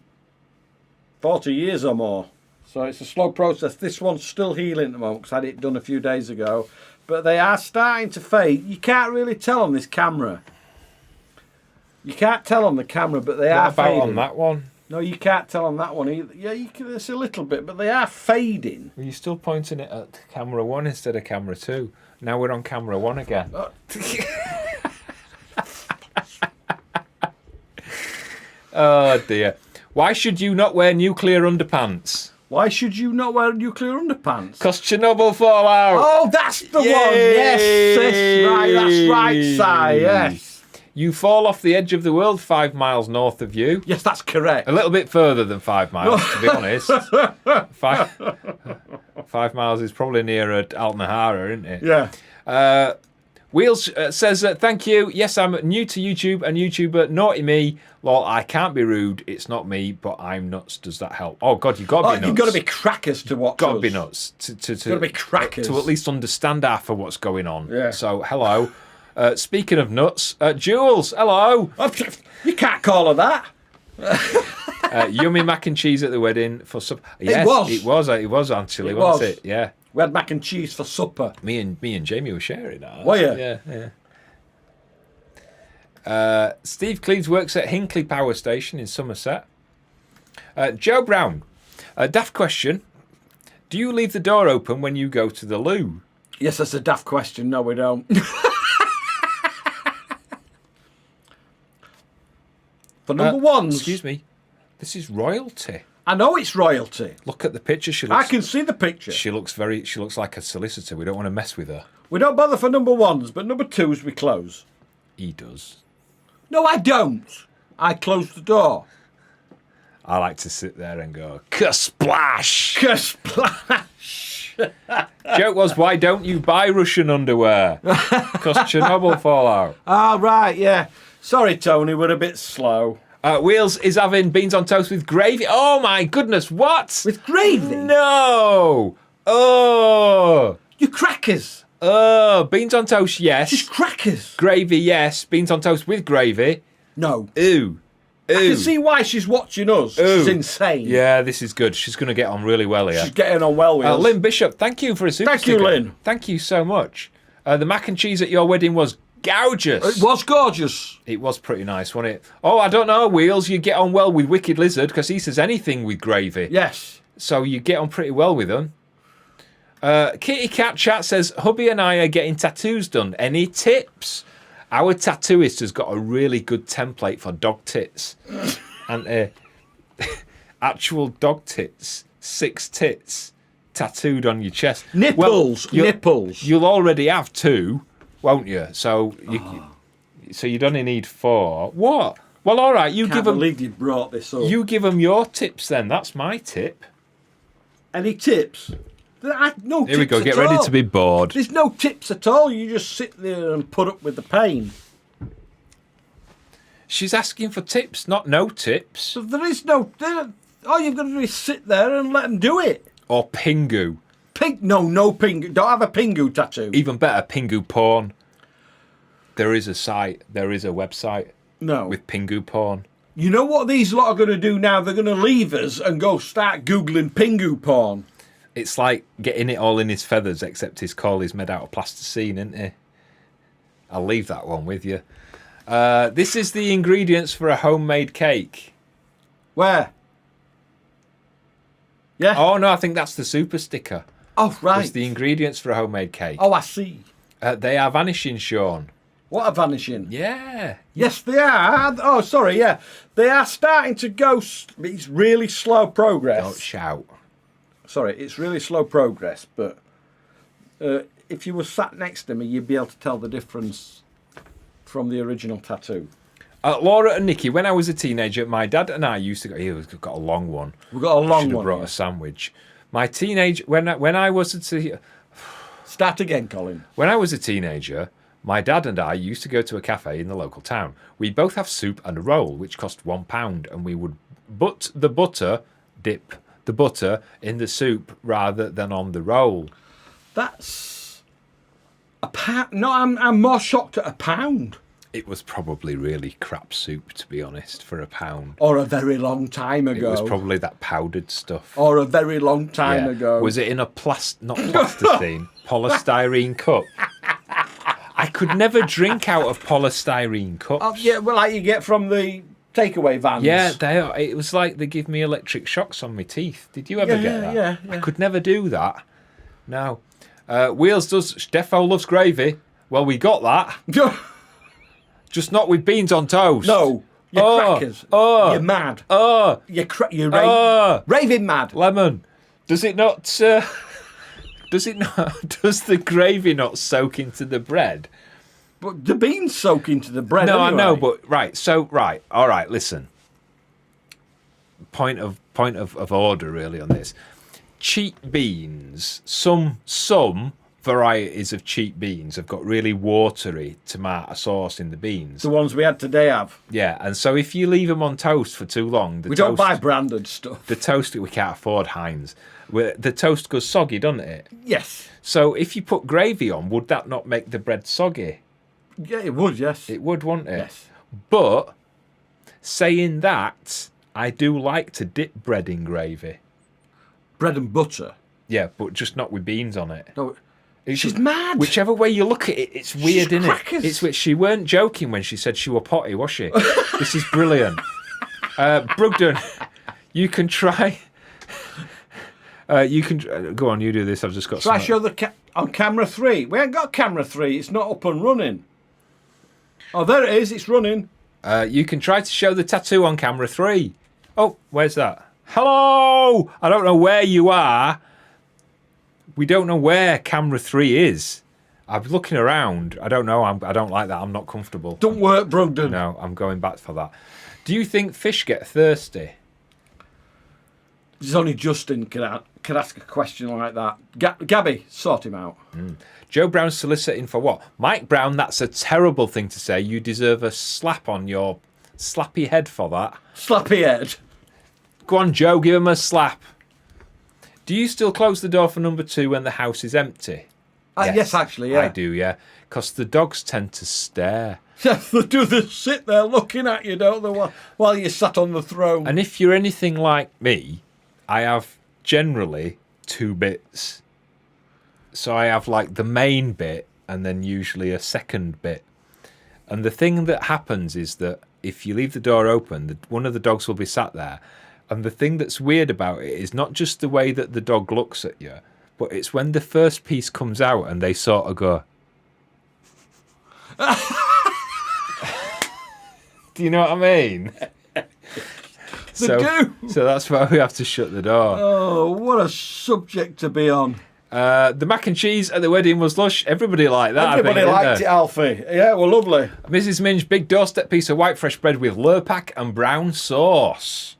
years or more. So it's a slow process. This one's still healing at the moment because I had it done a few days ago. But they are starting to fade. You can't really tell on this camera. You can't tell on the camera, but they are fading. What about on that one? No, you can't tell on that one either. Yeah, you can. It's a little bit, but they are fading. Well, you're still pointing it at camera 1 instead of camera 2. Now we're on camera 1 again. Oh dear. Why should you not wear nuclear underpants? Why should you not wear nuclear underpants? Because Chernobyl fallout. Oh, that's the one. Yes, right. That's right, Si. Yes. You fall off the edge of the world 5 miles north of you. Yes, that's correct. A little bit further than 5 miles, to be honest. 5 miles is probably nearer Altnahara, isn't it? Yeah. Wheels says, thank you. Yes, I'm new to YouTube and YouTuber. Naughty me. Lol, I can't be rude. It's not me, but I'm nuts. Does that help? Oh, God, you've got to be nuts. You've got to be crackers to watch Got to us. be nuts. Got to be crackers. To at least understand half of what's going on. Yeah. So, hello. Speaking of nuts, Jules, hello. You can't call her that. Yummy mac and cheese at the wedding for supper. Yes, it was actually, wasn't it? Yeah. We had mac and cheese for supper. Me and Jamie were sharing that. Were you? Yeah. Steve Cleves works at Hinkley Power Station in Somerset. Joe Brown, daft question. Do you leave the door open when you go to the loo? Yes, that's a daft question. No, we don't. For number ones. Excuse me. This is royalty. I know it's royalty. Look at the picture. I can see the picture. She looks like a solicitor. We don't want to mess with her. We don't bother for number ones, but number twos we close. He does. No, I don't. I close the door. I like to sit there and go, Kersplash! Kersplash! Joke was, why don't you buy Russian underwear? Because Chernobyl fallout. Ah, right, yeah. Sorry, Tony, we're a bit slow. Wheels is having beans on toast with gravy. Oh my goodness, what? With gravy? No. Oh. You crackers. Oh, beans on toast, yes. Just crackers. Gravy, yes. Beans on toast with gravy. No. Ooh. I can see why she's watching us. She's insane. Yeah, this is good. She's going to get on really well here. She's getting on well with us. Lynn Bishop, thank you for a super sticker. Thank you, Lynn. Thank you so much. The mac and cheese at your wedding was gorgeous. It was gorgeous. It was pretty nice, wasn't it? Oh, I don't know, Wheels. You get on well with Wicked Lizard because he says anything with gravy. Yes. So you get on pretty well with them. Kitty Cat Chat says, hubby and I are getting tattoos done. Any tips? Our tattooist has got a really good template for dog tits. And actual dog tits, 6 tits, tattooed on your chest. Nipples, nipples. You'll already have 2, won't you? So you'd only need 4. What? Well, all right. Can't believe you brought this up. You give them your tips then. That's my tip. Any tips? No tips. Here we go. Get ready to be bored. There's no tips at all. You just sit there and put up with the pain. She's asking for tips, not no tips. So there is no. All you've got to do is sit there and let them do it. Or Pingu. No Pingu. Don't have a Pingu tattoo. Even better, Pingu porn. There is a site. There is a website. No. With Pingu porn. You know what these lot are going to do now? They're going to leave us and go start Googling Pingu porn. It's like getting it all in his feathers, except his call is made out of plasticine, isn't he? I'll leave that one with you. This is the ingredients for a homemade cake. Where? Yeah. Oh, no, I think that's the super sticker. Oh, right. It's the ingredients for a homemade cake. Oh, I see. They are vanishing, Sean. What are vanishing? Yeah. Yes, they are. Oh, sorry, yeah. They are starting to go. It's really slow progress. Don't shout. Sorry, it's really slow progress, but if you were sat next to me, you'd be able to tell the difference from the original tattoo. Laura and Nikki, when I was a teenager, my dad and I used to go. Here, we've got a long one. We've got a long Should have one. brought a sandwich. My teenage when I was a Start again, Colin. When I was a teenager, my dad and I used to go to a cafe in the local town. We'd both have soup and a roll, which cost £1, and we would dip the butter in the soup rather than on the roll. That's a pound. No, I'm more shocked at £1. It was probably really crap soup, to be honest, for £1. Or a very long time ago. It was probably that powdered stuff. Or a very long time ago. Was it in a not plasticine, polystyrene cup? I could never drink out of polystyrene cups. Oh, yeah, well, like you get from the takeaway vans. Yeah, they are. It was like they give me electric shocks on my teeth. Did you ever get that? Yeah. I could never do that. No. Wheels does. Defo loves gravy. Well, we got that. Just not with beans on toast. No. You're crackers. You're mad. You're raving mad. Lemon. Does it not... does the gravy not soak into the bread? But the beans soak into the bread No, anyway. I know, but... All right, listen. Point of order, really, on this. Cheap beans. Some varieties of cheap beans have got really watery tomato sauce in the beans. The ones we had today have. Yeah, and so if you leave them on toast for too long... We don't buy branded stuff. The toast, we can't afford Heinz. The toast goes soggy, doesn't it? Yes. So if you put gravy on, would that not make the bread soggy? Yeah, it would, yes. It would, wouldn't it? Yes. But, saying that, I do like to dip bread in gravy. Bread and butter? Yeah, but just not with beans on it. No. She's mad. Whichever way you look at it, it's weird, isn't it? She weren't joking when she said she were potty, was she? This is brilliant. Brugden, you can try... go on, you do this. I've just got. Shall I show on camera 3? We ain't got camera 3. It's not up and running. Oh, there it is. It's running. You can try to show the tattoo on camera 3. Oh, where's that? Hello. I don't know where you are. We don't know where camera 3 is. I'm looking around. I don't know. I don't like that. I'm not comfortable. Don't work, Brugden. No, I'm going back for that. Do you think fish get thirsty? There's only Justin can ask a question like that. Gabby, sort him out. Joe Brown's soliciting for what? Mike Brown, that's a terrible thing to say. You deserve a slap on your slappy head for that. Slappy head. Go on, Joe, give him a slap. Do you still close the door for number 2 when the house is empty? Yes, actually, yeah. I do, yeah. Because the dogs tend to stare. They sit there looking at you, don't they, while you're sat on the throne. And if you're anything like me, I have generally 2 bits. So I have like the main bit and then usually a second bit. And the thing that happens is that if you leave the door open, one of the dogs will be sat there. And the thing that's weird about it is not just the way that the dog looks at you, but it's when the first piece comes out and they sort of go... Do you know what I mean? They do. So that's why we have to shut the door. Oh, what a subject to be on. The mac and cheese at the wedding was lush. Everybody liked that. Everybody liked it, Alfie. Yeah, well, lovely. Mrs. Minge, big doorstep piece of white fresh bread with Lurpak and brown sauce.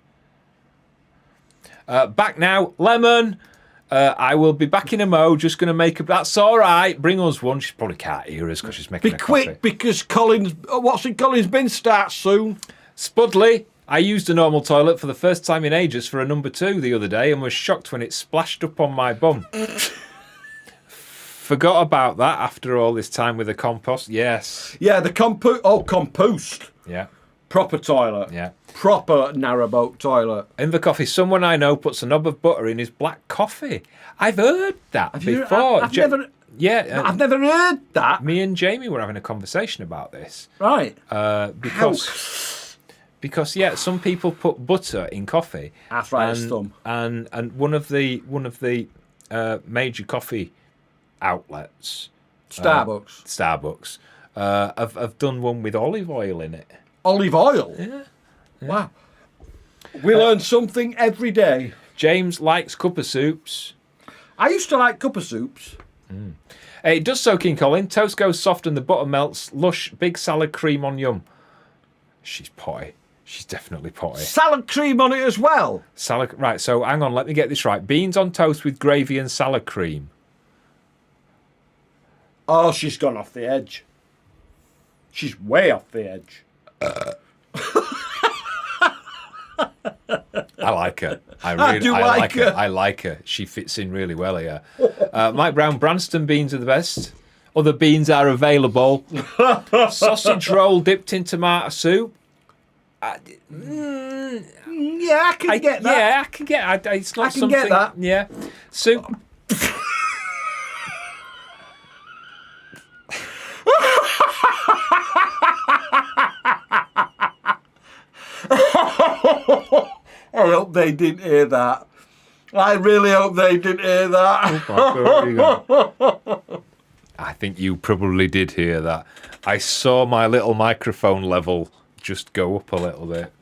Back now, lemon. I will be back in a mo. Just going to make up. That's all right. Bring us one. She probably can't hear us because she's making a quick, coffee. because what's in Colin's bin starts soon. Spudley. I used a normal toilet for the first time in ages for a number 2 the other day and was shocked when it splashed up on my bum. Forgot about that after all this time with the compost. Yes. Yeah, the compost. Yeah. Proper toilet. Yeah. Proper narrowboat toilet. In the coffee, someone I know puts a knob of butter in his black coffee. I've heard that before. I've never heard that. Me and Jamie were having a conversation about this. Right. Because yeah, some people put butter in coffee. Arthritis thumb. And one of the major coffee outlets, Starbucks, have done one with olive oil in it. Olive oil? Yeah. Wow. We learn something every day. James likes cup of soups. I used to like cup of soups. It does soak in, Colin. Toast goes soft and the butter melts. Lush, big salad cream on yum. She's potty. She's definitely potty. Salad cream on it as well? Salad. Right, so hang on, let me get this right. Beans on toast with gravy and salad cream. Oh, she's gone off the edge. She's way off the edge. I like her. I like her. I like her. She fits in really well here. Mike Brown, Branston beans are the best. Other beans are available. Sausage roll dipped in tomato soup. Yeah, I can get that. Yeah, I can get. It's not I can something. get that. Yeah, soup. I hope they didn't hear that. I really hope they didn't hear that. I think you probably did hear that. I saw my little microphone level just go up a little bit.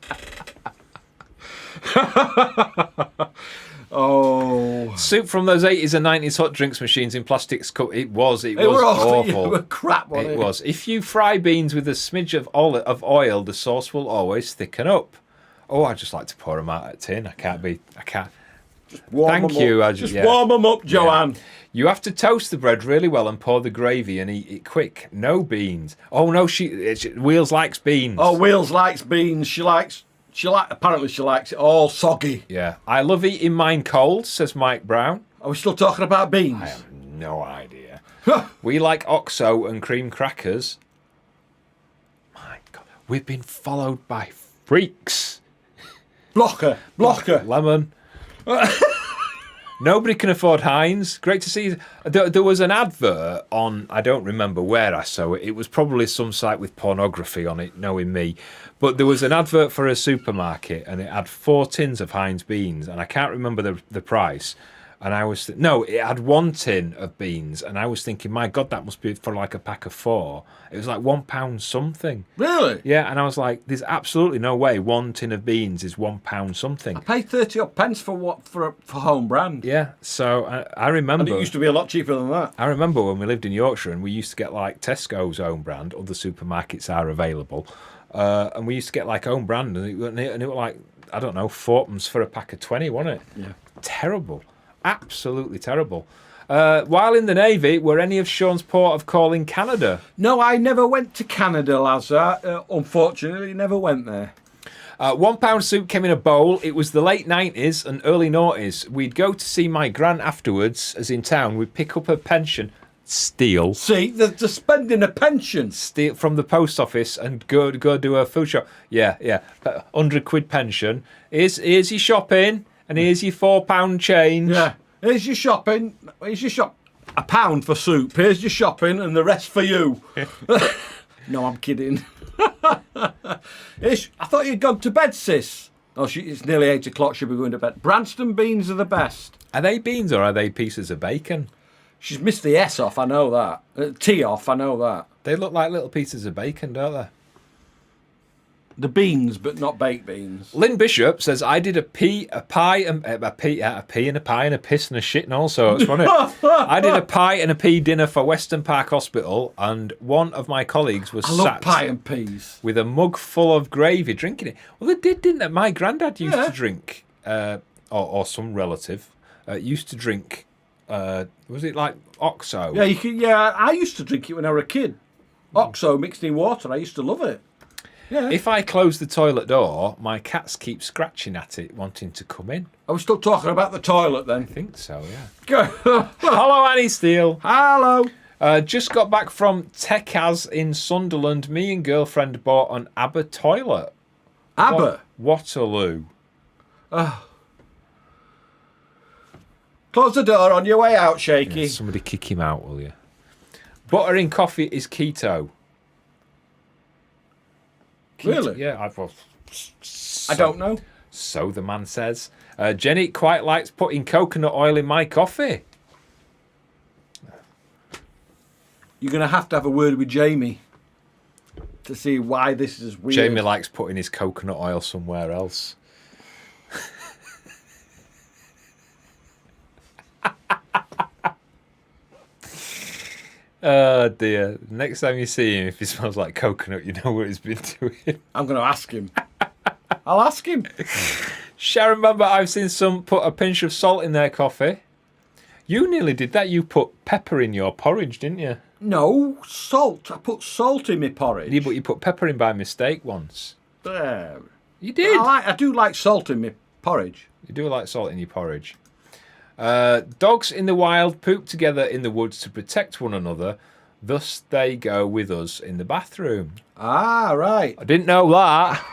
Oh. Soup from those 80s and 90s hot drinks machines in plastics cup. It was awful. It was crap, wasn't it was. If you fry beans with a smidge of oil, the sauce will always thicken up. Oh, I just like to pour them out of a tin. I can't. Thank you. Warm them up, Joanne. Yeah. You have to toast the bread really well and pour the gravy and eat it quick. No beans. Oh no, Wheels likes beans. Oh, Wheels likes beans. Apparently she likes it all soggy. Yeah. I love eating mine cold, says Mike Brown. Are we still talking about beans? I have no idea. We like OXO and cream crackers. My God. We've been followed by freaks. Blocker. Lemon. Nobody can afford Heinz. Great to see. There was an advert on, I don't remember where I saw it. It was probably some site with pornography on it, knowing me. But there was an advert for a supermarket and it had 4 tins of Heinz beans and I can't remember the price. And I was... No, it had 1 tin of beans and I was thinking, my God, that must be for like a pack of 4. It was like £1 something. Really? Yeah, and I was like, there's absolutely no way 1 tin of beans is £1 something. I paid 30 odd pence for home brand. Yeah, so I remember... And it used to be a lot cheaper than that. I remember when we lived in Yorkshire and we used to get like Tesco's own brand. Other supermarkets are available. And we used to get like own brand and it was like I don't know, fourpence for a pack of 20, wasn't it? Yeah. Terrible. Absolutely terrible. While in the Navy, were any of Sean's port of call in Canada? No, I never went to Canada, Lazar. Unfortunately, never went there. £1 soup came in a bowl. It was the late 90s and early noughties. We'd go to see my gran afterwards, as in town. We'd pick up a pension, steal See, they're spending a pension. steal from the post office and go do a food shop. Yeah. £100 pension. Here's your shopping and here's your £4 change. Yeah. Here's your shopping. Here's your shop. £1 for soup. Here's your shopping and the rest for you. No, I'm kidding. I thought you'd gone to bed, sis. Oh, it's nearly 8 o'clock. She'll be going to bed. Branston beans are the best. Are they beans or are they pieces of bacon? She's missed the S off, I know that. T off, I know that. They look like little pieces of bacon, don't they? The beans, but not baked beans. Lynn Bishop says, I did a pea and a pie and a piss and a shit and all sorts, wasn't it? I did a pie and a pea dinner for Western Park Hospital, and one of my colleagues was I love sat pie and peas. with a mug full of gravy drinking it. Well, they did, didn't they? My granddad used Yeah. to drink, or some relative, used to drink, was it like Oxo? Yeah, I used to drink it when I was a kid. Oxo mixed in water. I used to love it. Yeah. If I close the toilet door, my cats keep scratching at it, wanting to come in. I was still talking about the toilet then. I think so, yeah. Go. Hello, Annie Steele. Hello. Just got back from Techas in Sunderland. Me and girlfriend bought an ABBA toilet. ABBA. Waterloo. Close the door on your way out, Shaky. Yeah, somebody kick him out, will you? Butter in coffee is keto. Really? Yeah, I don't know. So the man says. Jenny quite likes putting coconut oil in my coffee. You're going to have a word with Jamie to see why this is weird. Jamie likes putting his coconut oil somewhere else. Oh dear. Next time you see him, if he smells like coconut, you know what he's been doing. I'm going to ask him. I'll ask him. Sharon Bamber, I've seen some put a pinch of salt in their coffee. You nearly did that. You put pepper in your porridge, didn't you? No, salt. I put salt in my porridge. Yeah, but you put pepper in by mistake once. There. You did. I do like salt in my porridge. You do like salt in your porridge. Dogs in the wild poop together in the woods to protect one another. Thus they go with us in the bathroom. Ah, right. I didn't know that.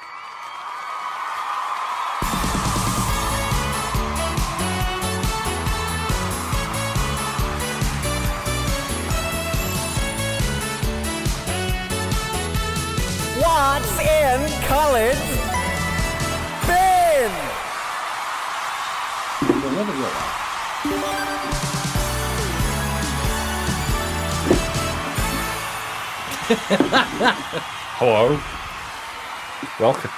What's in Colin's bin? We'll never get that. Hello. Welcome.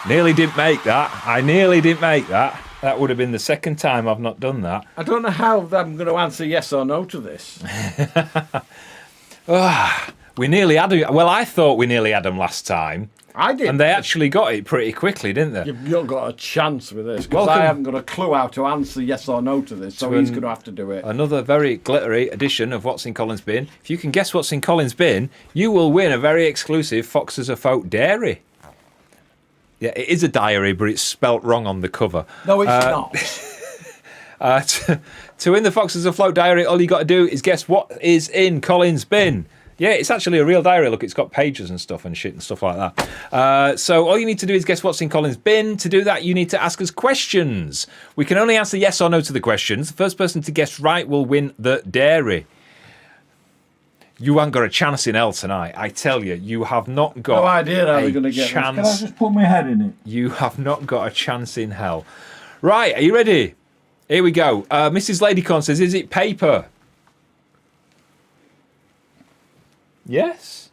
Nearly didn't make that. I nearly didn't make that. That would have been the second time I've not done that. I don't know how I'm going to answer yes or no to this. We nearly had them. Well, I thought we nearly had them last time. I did. And they actually got it pretty quickly, didn't they? You've not got a chance with this because Welcome. I haven't got a clue how to answer yes or no to this, so he's going to have to do it. Another very glittery edition of What's in Colin's Bin. If you can guess what's in Colin's bin, you will win a very exclusive Foxes Afloat dairy. Yeah, it is a diary, but it's spelt wrong on the cover. No, it's not. To win the Foxes Afloat diary, all you got to do is guess what is in Colin's bin. Yeah, it's actually a real diary. Look, it's got pages and stuff and shit and stuff like that. So all you need to do is guess what's in Colin's bin. To do that, you need to ask us questions. We can only answer yes or no to the questions. The first person to guess right will win the dairy. You haven't got a chance in hell tonight. I tell you, you have not got No idea how a we're going to get this. chance. Can I just put my head in it? You have not got a chance in hell. Right, are you ready? Here we go. Mrs. Ladycorn says, is it paper? Yes,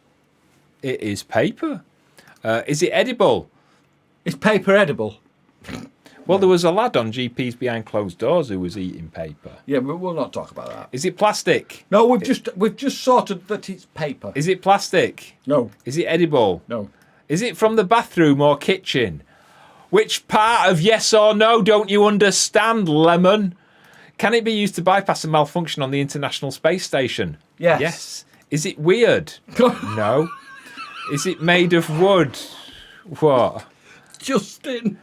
it is paper. Is it edible? It's paper edible. Well, there was a lad on GP's Behind Closed Doors who was eating paper. Yeah, but we'll not talk about that. Is it plastic? No, we've just sorted that it's paper. Is it plastic? No, Is it edible? no. Is it from the bathroom or kitchen? Which part of yes or no don't you understand, Lemon? Can it be used to bypass a malfunction on the International Space Station? Yes. Yes. Is it weird? No. Is it made of wood? What? Justin.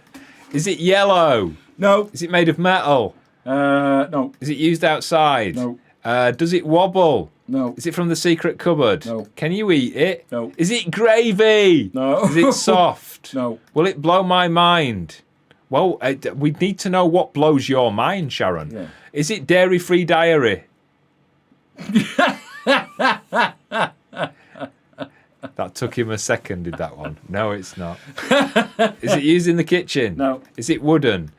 Is it yellow? No. Is it made of metal? No. Is it used outside? No. Does it wobble? No. Is it from the secret cupboard? No. Can you eat it? No. Is it gravy? No. Is it soft? No. Will it blow my mind? Well, we need to know what blows your mind, Sharon. Yeah. Is it dairy-free diary? That took him a second, did that one? No, it's not. Is it used in the kitchen? No. Is it wooden?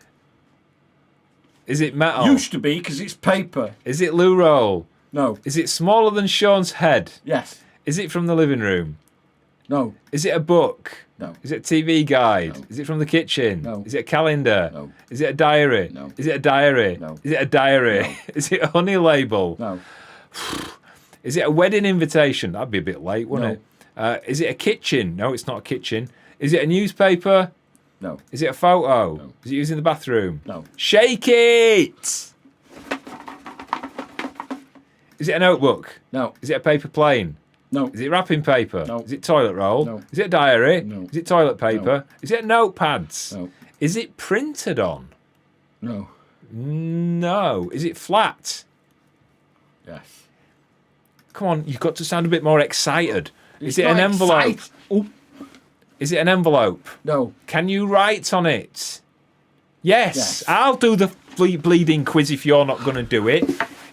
Is it metal? Used to be because it's paper. Is it loo roll? No. Is it smaller than Sean's head? Yes. Is it from the living room? No. Is it a book? No. Is it a TV guide? No. Is it from the kitchen? No. Is it a calendar? No. Is it a diary? No. Is it a diary? No. Is it a diary? No. Is it a honey label? No. Is it a wedding invitation? That'd be a bit late, wouldn't No. it? Is it a kitchen? No, it's not a kitchen. Is it a newspaper? No. Is it a photo? No. Is it used in the bathroom? No. Shake it! Is it a notebook? No. Is it a paper plane? No. Is it wrapping paper? No. Is it toilet roll? No. Is it a diary? No. Is it toilet paper? No. Is it notepads? No. Is it printed on? No. No. Is it flat? Yes. Come on, you've got to sound a bit more excited. Is it not an envelope? exciting. Oh. Is it an envelope? No. Can you write on it? Yes. Yes. I'll do the bleeding quiz if you're not going to do it.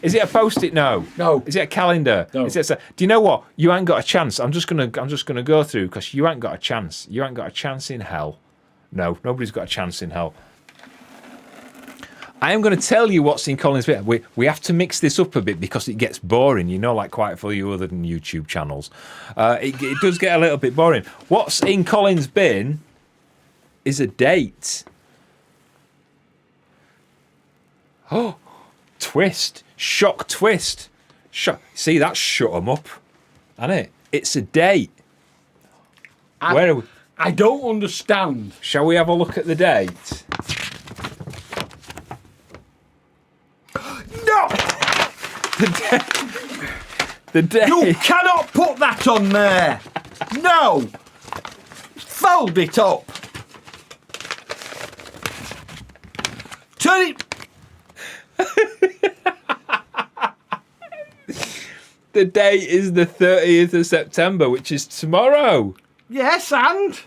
Is it a post-it note? No. Is it a calendar? No. Is it do you know what? You ain't got a chance. I'm just gonna go through because you ain't got a chance. You ain't got a chance in hell. No, nobody's got a chance in hell. I am going to tell you what's in Colin's bit. We have to mix this up a bit because it gets boring, you know, like quite a few other than YouTube channels. It does get a little bit boring. What's in Colin's bin is a date. Oh, twist. Shock twist. See, that's shut them up, hasn't it? It's a date. Where are we? I don't understand. Shall we have a look at the date? No! The date. You cannot put that on there. No. Fold it up. Turn it. The date is the 30th of September, which is tomorrow. Yes, and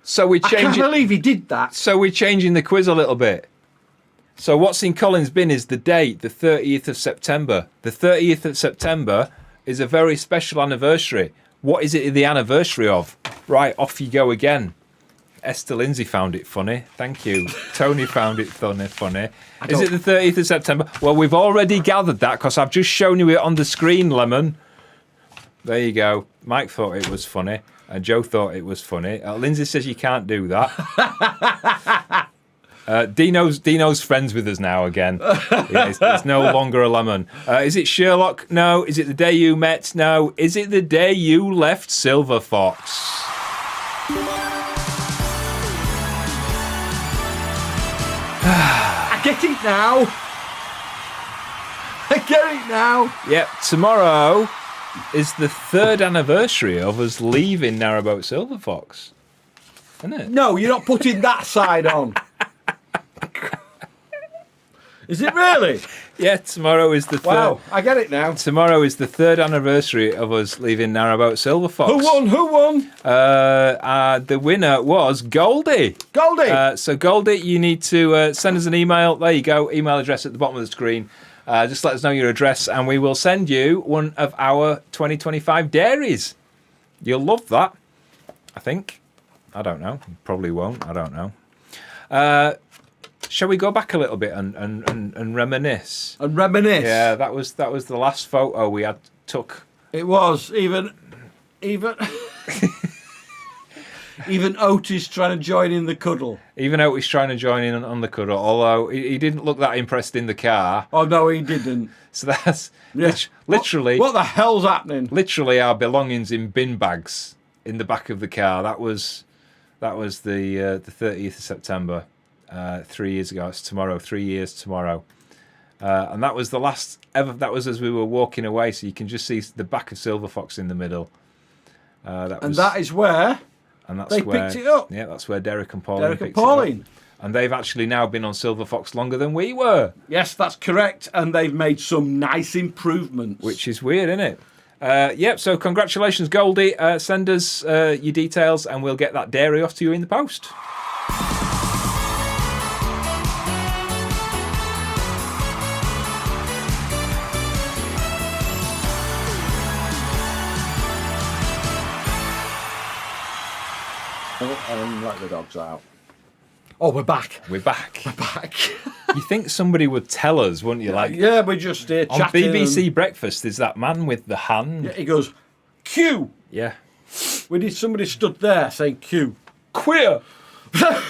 So we're I can't changing. believe he did that. So we're changing the quiz a little bit. So what's in Colin's bin is the date, the 30th of September. The 30th of September is a very special anniversary. What is it the anniversary of? Right, off you go again. Esther Lindsay found it funny. Thank you. Tony found it funny. Is it the 30th of September? Well, we've already gathered that because I've just shown you it on the screen, Lemon. There you go. Mike thought it was funny. And Joe thought it was funny. Lindsay says you can't do that. Dino's friends with us now again. Yeah, it's no longer a lemon. Is it Sherlock? No. Is it the day you met? No. Is it the day you left Silver Fox? I get it now. I get it now. Yep. Tomorrow is the 3rd anniversary of us leaving Narrowboat Silver Fox. Isn't it? No, you're not putting that side on. Is it really? Yeah, tomorrow is the 3rd. Wow, I get it now. Tomorrow is the 3rd anniversary of us leaving Narrowboat Silver Fox. Who won? The winner was Goldie. Goldie. So Goldie, you need to send us an email. There you go. Email address at the bottom of the screen. Just let us know your address and we will send you one of our 2025 dairies. You'll love that, I think. I don't know. Probably won't. I don't know. Shall we go back a little bit and reminisce? And reminisce. Yeah, that was the last photo we had took. It was even even Otis trying to join in the cuddle. Even Otis trying to join in on the cuddle, although he didn't look that impressed in the car. Oh no, he didn't. So that's Yeah. literally What the hell's happening? literally our belongings in bin bags in the back of the car. That was That was the 30th of September, 3 years ago. It's tomorrow, 3 years tomorrow. And that was the last ever. That was as we were walking away, so you can just see the back of Silver Fox in the middle. That is where they picked it up. Yeah, that's where Derek and Pauline picked it up. And they've actually now been on Silver Fox longer than we were. Yes, that's correct. And they've made some nice improvements. Which is weird, isn't it? Yep, so congratulations, Goldie. Send us your details and we'll get that dairy off to you in the post. And let the dogs out. Oh, we're back. We're back. We're back. You think somebody would tell us, wouldn't you? Like, yeah, we're just here on chatting. BBC Breakfast, there's that man with the hand. Yeah, he goes, Q. Yeah. We need somebody stood there saying Q. Queer. That's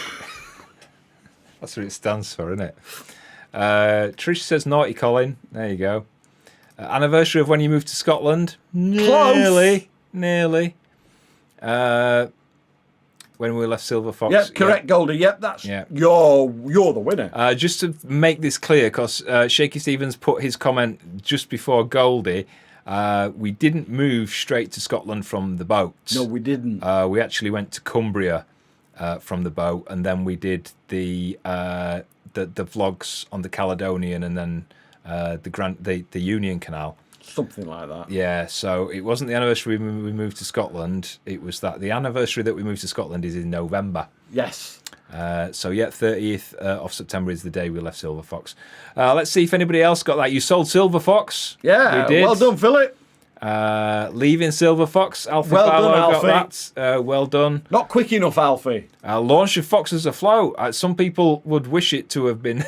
what it stands for, isn't it? Trish says naughty Colin. There you go. Anniversary of when you moved to Scotland. Nearly. When we left Silver Fox. Yep, correct, yeah. Goldie. Yep, that's you're the winner. Just to make this clear, because Shaky Stevens put his comment just before Goldie. We didn't move straight to Scotland from the boat. No, we didn't. We actually went to Cumbria from the boat, and then we did the vlogs on the Caledonian, and then the Union Canal. Something like that. Yeah, so it wasn't the anniversary we moved to Scotland. It was that the anniversary that we moved to Scotland is in November. Yes. So, yeah, 30th of September is the day we left Silver Fox. Let's see if anybody else got that. You sold Silver Fox. Yeah, we did. Well done, Philip. Leaving Silver Fox. Alfie well Barlow done, Alfie. got that. Well done. Not quick enough, Alfie. Launch of Foxes Afloat. Some people would wish it to have been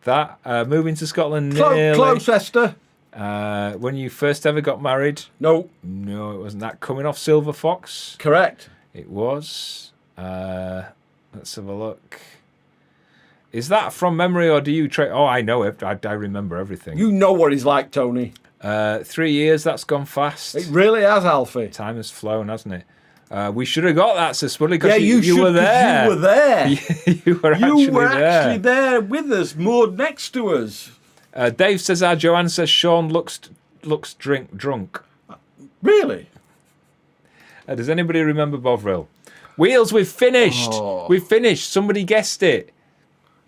that. Moving to Scotland nearly. Close, Esther. When you first ever got married? No, it wasn't that. Coming off Silver Fox? Correct. It was. Let's have a look. Is that from memory, or do you try? Oh, I know it. I remember everything. You know what he's like, Tony. 3 years. That's gone fast. It really has, Alfie. Time has flown, hasn't it? We should have got that, Sis Spudley, because you were there. You were there. You were actually there with us, moored next to us. Dave says, Joanne says Sean looks drunk. Really? Does anybody remember Bovril? Wheels, we've finished. Oh. We've finished. Somebody guessed it.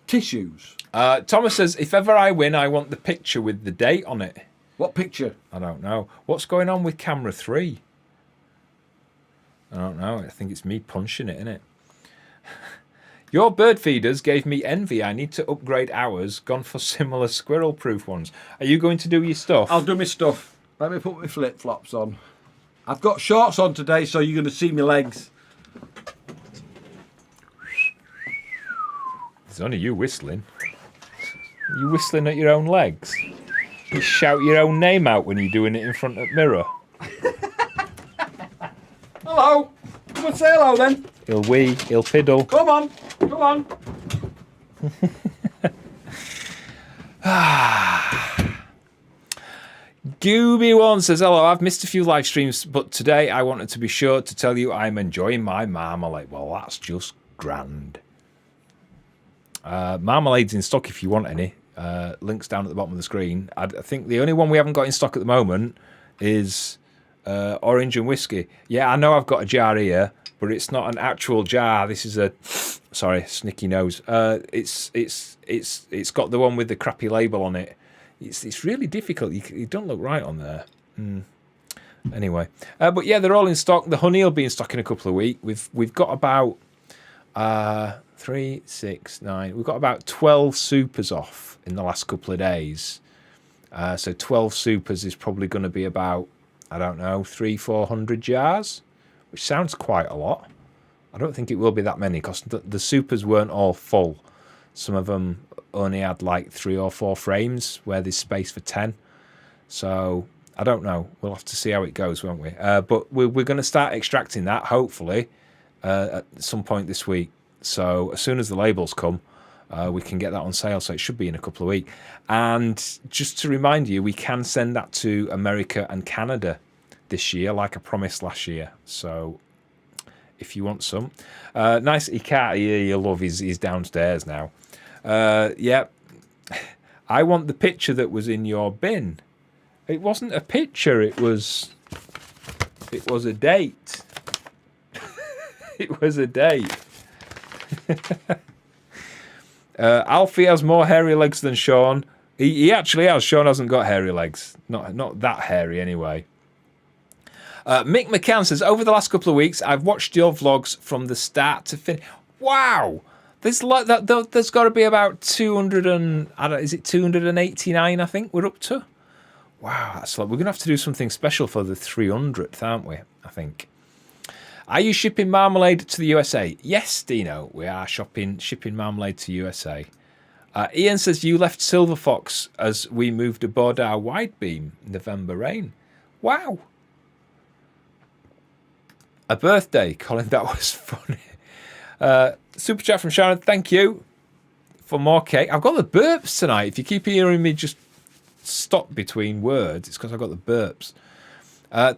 Tissues. Thomas says, if ever I win, I want the picture with the date on it. What picture? I don't know. What's going on with camera 3? I don't know. I think it's me punching it, isn't it? Your bird feeders gave me envy. I need to upgrade ours. Gone for similar squirrel-proof ones. Are you going to do your stuff? I'll do my stuff. Let me put my flip-flops on. I've got shorts on today, so you're going to see my legs. It's only you whistling. Are you whistling at your own legs? You shout your own name out when you're doing it in front of the mirror. Hello. Come on, say hello then. He'll wee, he'll fiddle. Come on. Come on. Gooby1 says, hello, I've missed a few live streams, but today I wanted to be sure to tell you I'm enjoying my marmalade. Well, that's just grand. Marmalade's in stock if you want any. Links down at the bottom of the screen. I think the only one we haven't got in stock at the moment is orange and whiskey. Yeah, I know I've got a jar here, but it's not an actual jar. This is a snicky nose. It's got the one with the crappy label on it. It's really difficult. You don't look right on there. Anyway, but yeah, they're all in stock. The honey will be in stock in a couple of weeks. We've got about 3, 6, 9. We've got about 12 supers off in the last couple of days. So 12 supers is probably going to be about, I don't know, 300-400 jars, which sounds quite a lot. I don't think it will be that many because the supers weren't all full. Some of them only had like 3 or 4 frames where there's space for 10. So I don't know. We'll have to see how it goes, won't we? But we're going to start extracting that, hopefully, at some point this week. So as soon as the labels come, we can get that on sale. So it should be in a couple of weeks. And just to remind you, we can send that to America and Canada this year, like I promised last year. So if you want some. Nice, he can't hear you, love. He's downstairs now. Yeah. I want the picture that was in your bin. It wasn't a picture, it was a date. It was a date. Alfie has more hairy legs than Sean. He actually has. Sean hasn't got hairy legs. Not that hairy anyway. Mick McCann says, over the last couple of weeks, I've watched your vlogs from the start to finish. Wow! There's got to be about 200 and... is it 289, I think, we're up to? Wow, that's we're going to have to do something special for the 300th, aren't we? I think. Are you shipping Marmalade to the USA? Yes, Dino, we are shipping Marmalade to USA. Ian says, you left Silver Fox as we moved aboard our wide beam November rain. Wow. A birthday, Colin, that was funny. Super chat from Sharon, thank you for more cake. I've got the burps tonight. If you keep hearing me just stop between words, it's because I've got the burps.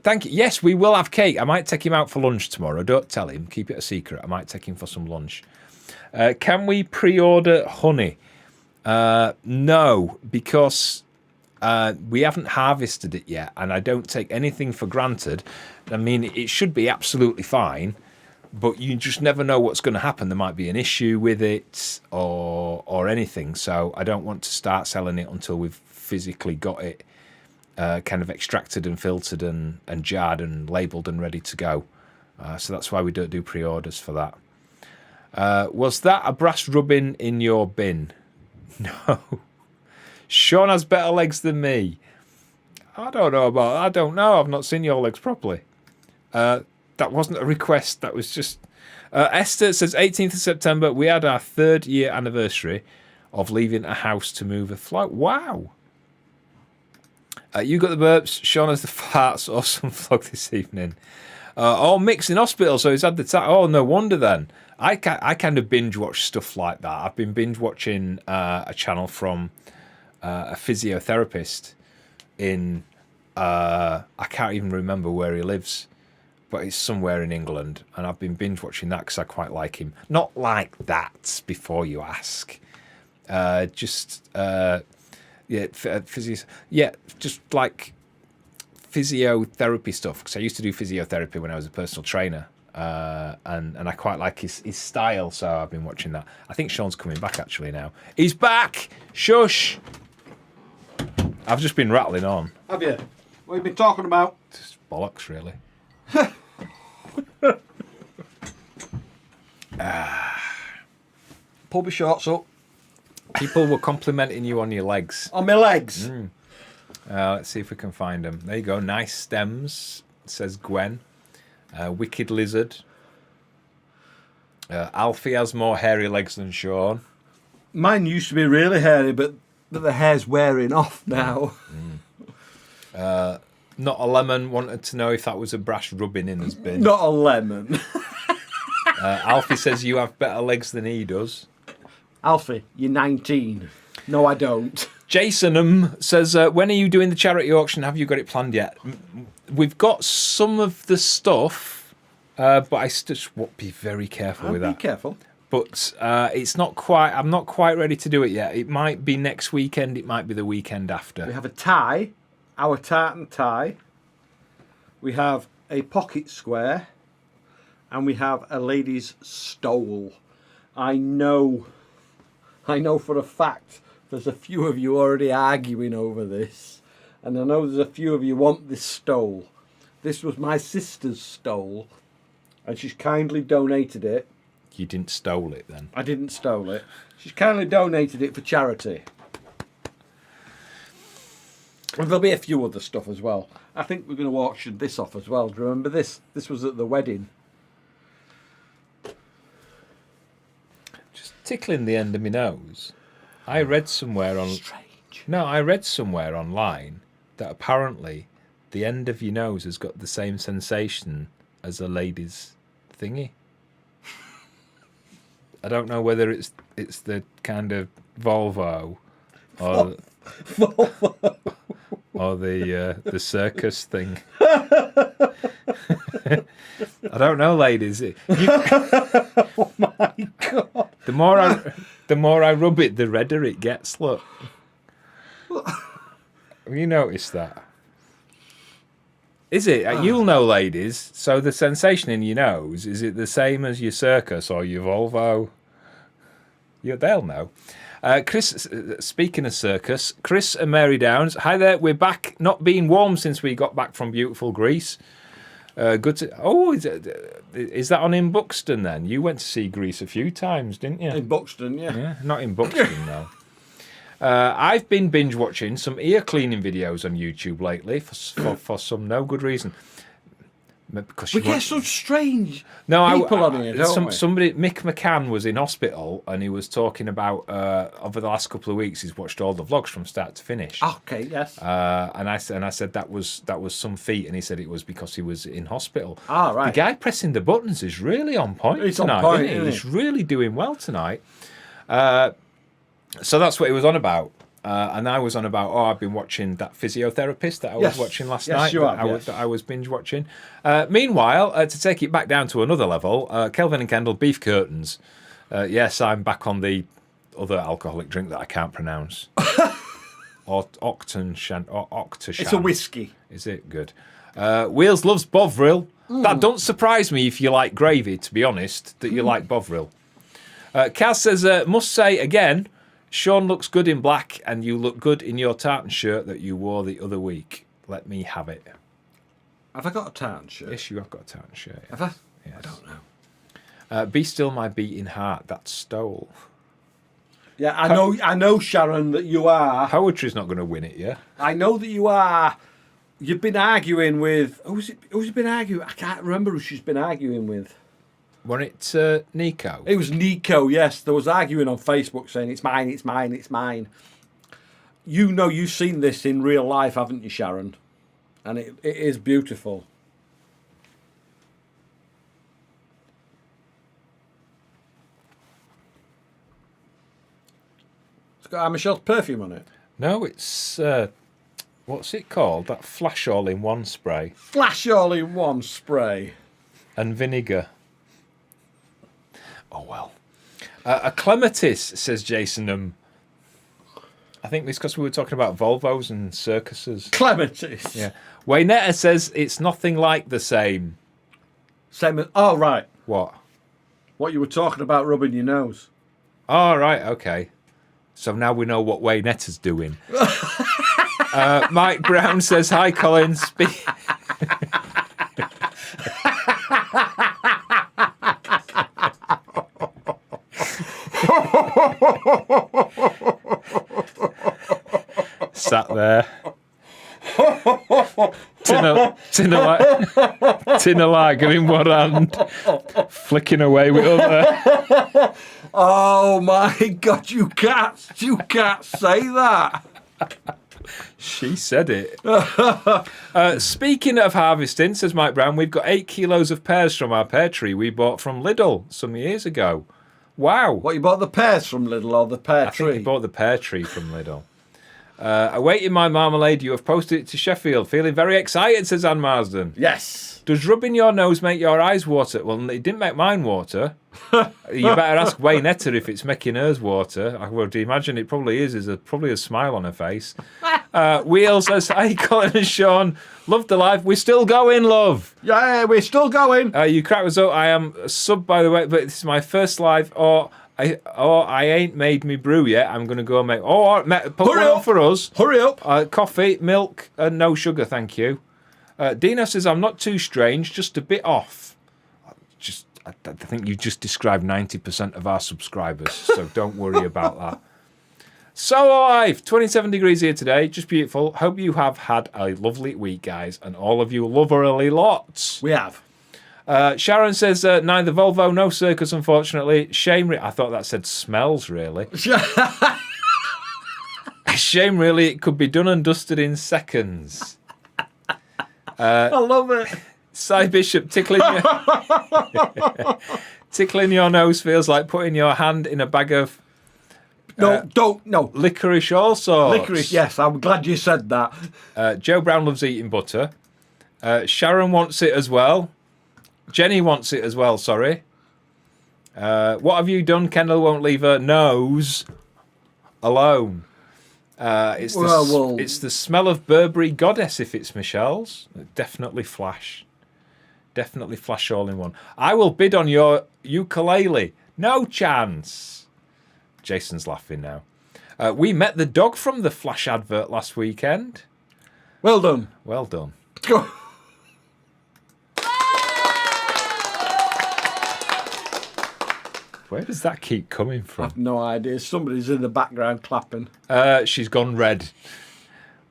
Thank you. Yes, we will have cake. I might take him out for lunch tomorrow. Don't tell him. Keep it a secret. I might take him for some lunch. Can we pre-order honey? No, because we haven't harvested it yet, and I don't take anything for granted. I mean, it should be absolutely fine, but you just never know what's going to happen. There might be an issue with it or anything, so I don't want to start selling it until we've physically got it kind of extracted and filtered and jarred and labelled and ready to go. So that's why we don't do pre-orders for that. Was that a brass rubbing in your bin? No. Sean has better legs than me. I don't know. I've not seen your legs properly. That wasn't a request. That was just... Esther says, 18th of September, we had our 3rd year anniversary of leaving a house to move a float. Wow. You got the burps. Sean has the farts. Awesome vlog this evening. Mick's in hospital, so he's had the time. Oh, no wonder then. I kind of binge watch stuff like that. I've been binge watching a channel from a physiotherapist in... I can't even remember where he lives, but it's somewhere in England, and I've been binge watching that because I quite like him. Not like that, before you ask. Just like physiotherapy stuff, because I used to do physiotherapy when I was a personal trainer, and I quite like his style, so I've been watching that. I think Sean's coming back actually now. He's back! Shush! I've just been rattling on. Have you? What have you been talking about? Just bollocks, really. Pull my shorts up. People were complimenting you on your legs. On my legs? Let's see if we can find them. There you go. Nice stems, says Gwen. Wicked lizard. Alfie has more hairy legs than Sean. Mine used to be really hairy, but the hair's wearing off now. Not a lemon wanted to know if that was a brass rubbing in his bin. Not a lemon. Alfie says you have better legs than he does. Alfie, you're 19. No, I don't. Jason says, when are you doing the charity auction? Have you got it planned yet? We've got some of the stuff, but I just would be very careful with that. Be careful. But it's not quite. I'm not quite ready to do it yet. It might be next weekend. It might be the weekend after. We have a tie, our tartan tie. We have a pocket square, and we have a lady's stole. I know for a fact there's a few of you already arguing over this, and I know there's a few of you want this stole. This was my sister's stole, and she's kindly donated it. You didn't stole it then? I didn't stole it. She's kindly donated it for charity. And there'll be a few other stuff as well. I think we're going to auction this off as well. Do you remember this? This was at the wedding. Just tickling the end of my nose. I read somewhere on... Strange. No, I read somewhere online that apparently the end of your nose has got the same sensation as a lady's thingy. I don't know whether it's the kind of Volvo or or the circus thing. I don't know, ladies. Oh my God. The more I rub it, the redder it gets. Look. Have you noticed that? Is it? You'll know, ladies. So the sensation in your nose, is it the same as your circus or your Volvo? They'll know. Chris, speaking of circus, Chris and Mary Downs. Hi there. We're back. Not being warm since we got back from beautiful Greece. Good to. Oh, is that on in Buxton then? You went to see Greece a few times, didn't you? In Buxton, yeah. Yeah, not in Buxton though. I've been binge watching some ear cleaning videos on YouTube lately for some no good reason. Because We get some strange people on here, don't we? Somebody, Mick McCann, was in hospital and he was talking about over the last couple of weeks he's watched all the vlogs from start to finish. Okay, yes. And I said that was some feat, and he said it was because he was in hospital. Ah, right. The guy pressing the buttons is really on point He's tonight. on point, isn't he? isn't he? He's really doing well tonight. So that's what he was on about. And I was on about, I've been watching that physiotherapist that I was watching last night. That I was binge watching. Meanwhile, to take it back down to another level, Kelvin and Kendall, beef curtains. Yes, I'm back on the other alcoholic drink that I can't pronounce. Octashan. It's a whiskey. Is it good? Wheels loves Bovril. That don't surprise me if you like gravy, to be honest, that you like Bovril. Kaz says, must say again, Sean looks good in black and you look good in your tartan shirt that you wore the other week. Let me have it. Have I got a tartan shirt? Yes, you have got a tartan shirt. Have I? Yes. I don't know. Be still my beating heart. That's Stole. Yeah, I know, Sharon, that you are. Poetry's not going to win it, yeah? I know that you are. You've been arguing with... Who's it been arguing? I can't remember who she's been arguing with. Wasn't it Nico? It was Nico, yes. There was arguing on Facebook saying, it's mine, it's mine, it's mine. You know you've seen this in real life, haven't you, Sharon? And it is beautiful. It's got Anne Michelle's perfume on it. No, it's... what's it called? That Flash All-in-One spray. Flash All-in-One spray. And vinegar. Oh, well. A clematis, says Jason. I think it's because we were talking about Volvos and circuses. Clematis. Yeah. Waynetta says it's nothing like the same. Same as... Oh, right. What? What you were talking about rubbing your nose. Oh, right. Okay. So now we know what Waynetta's doing. Mike Brown says, hi, Colin. Sat there. Tin of lager in one hand, flicking away with other. Oh my God, you can't say that. She said it. Speaking of harvesting, says Mike Brown, we've got 8 kilos of pears from our pear tree we bought from Lidl some years ago. Wow. What, you bought the pears from Lidl or the pear tree? I think you bought the pear tree from Lidl. Awaiting my marmalade, you have posted it to Sheffield. Feeling very excited, says Anne Marsden. Yes. Does rubbing your nose make your eyes water? Well, it didn't make mine water. You better ask Waynetta if it's making hers water. I would imagine it probably is. There's probably a smile on her face. Wheel says, hi, Colin and Sean. Love the live. We're still going, love. Yeah, we're still going. You crack us up. I am a sub, by the way, but this is my first live. I ain't made me brew yet. I'm going to go and make... put one on for us. Hurry up. Coffee, milk, and no sugar, thank you. Dino says, I'm not too strange, just a bit off. I think you just described 90% of our subscribers, so don't worry about that. So alive, 27 degrees here today, just beautiful. Hope you have had a lovely week, guys, and all of you loverly lots. We have. Sharon says, neither Volvo, no circus, unfortunately. Shame, I thought that said smells, really. Shame, really, it could be done and dusted in seconds. I love it. Cy Bishop, tickling your nose feels like putting your hand in a bag of No, don't. No. Licorice all sorts. Licorice, yes. I'm glad you said that. Joe Brown loves eating butter. Sharon wants it as well. Jenny wants it as well, sorry. What have you done? Kendall won't leave her nose alone. It's the smell of Burberry Goddess if it's Michelle's. Definitely Flash. Definitely Flash all in one. I will bid on your ukulele. No chance. Jason's laughing now. We met the dog from the Flash advert last weekend. Well done. Well done. Where does that keep coming from? I've no idea. Somebody's in the background clapping. She's gone red.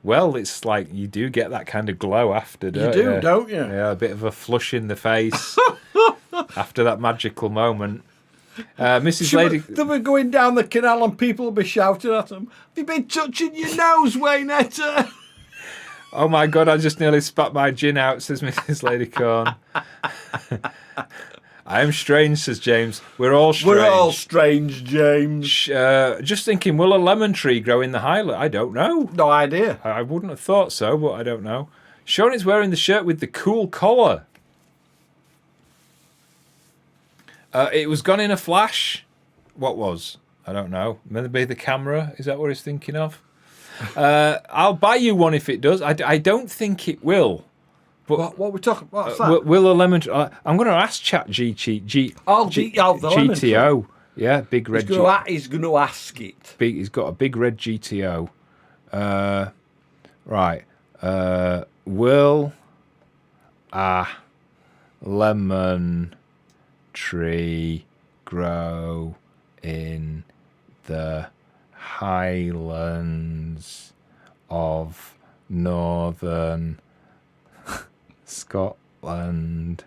Well, it's like you do get that kind of glow after, don't you? Don't you? Yeah, a bit of a flush in the face after that magical moment. Mrs. Lady... They were going down the canal and people will be shouting at them, "Have you been touching your nose, Waynetta?" Oh my God, I just nearly spat my gin out, says Mrs. Lady Corn. I am strange, says James. We're all strange. We're all strange, James. Just thinking, will a lemon tree grow in the Highland? I don't know. No idea. I wouldn't have thought so, but I don't know. Sean is wearing the shirt with the cool collar. It was gone in a flash. What was? I don't know. Maybe the camera. Is that what he's thinking of? I'll buy you one if it does. I don't think it will. But what we're talking about? What's that? Will a lemon... I'm going to ask Chat GTO. Yeah, big red... He's going to ask it. He's got a big red GTO. Right. Will a lemon tree grow in the Highlands of Northern Scotland?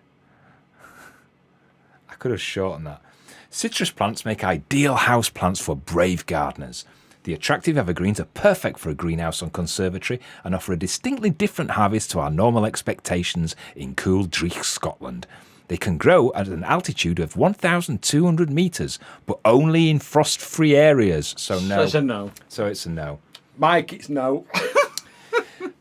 I could have shortened that. Citrus plants make ideal house plants for brave gardeners. The attractive evergreens are perfect for a greenhouse or conservatory and offer a distinctly different harvest to our normal expectations in cool Drich, Scotland. They can grow at an altitude of 1,200 metres, but only in frost-free areas. So no. So it's a no. So it's a no. Mike, it's no.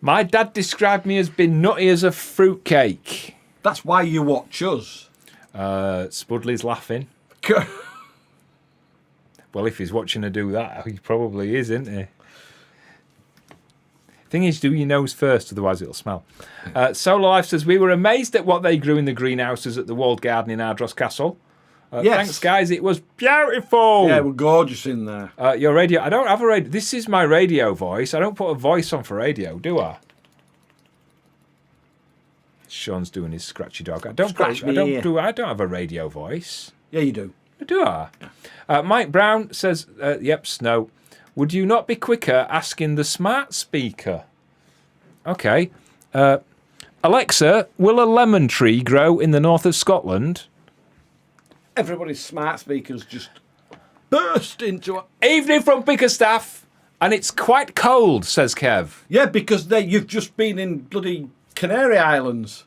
My dad described me as being nutty as a fruitcake. That's why you watch us. Spudley's laughing. Well, if he's watching her do that, he probably is, isn't he? Thing is, do your nose first, otherwise it'll smell. Solar Life says, we were amazed at what they grew in the greenhouses at the walled garden in Ardross Castle. Yes. Thanks, guys. It was beautiful. Yeah, we're gorgeous in there. Your radio. I don't have a radio. This is my radio voice. I don't put a voice on for radio, do I? Sean's doing his scratchy dog. I don't have a radio voice. Yeah, you do. Do I? Mike Brown says, yep, snow. Would you not be quicker asking the smart speaker? Okay. Alexa, will a lemon tree grow in the north of Scotland? Everybody's smart speakers just burst into it. Evening from Bickerstaff, and it's quite cold, says Kev. Yeah, because you've just been in bloody Canary Islands.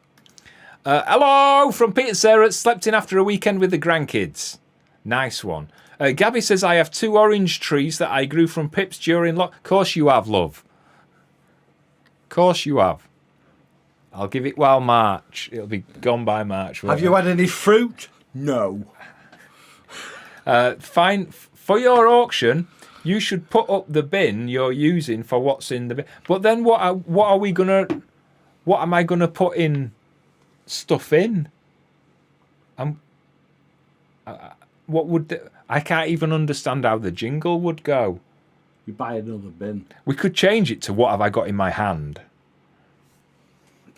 Hello from Peter Sarah. Slept in after a weekend with the grandkids. Nice one. Gabby says, I have 2 orange trees that I grew from pips during lock. Course you have, love. Course you have. I'll give it while March. It'll be gone by March. Have you had any fruit? No. Fine. For your auction, you should put up the bin you're using for what's in the bin. But then what am I gonna put in stuff in? I can't even understand how the jingle would go. You buy another bin. We could change it to what have I got in my hand?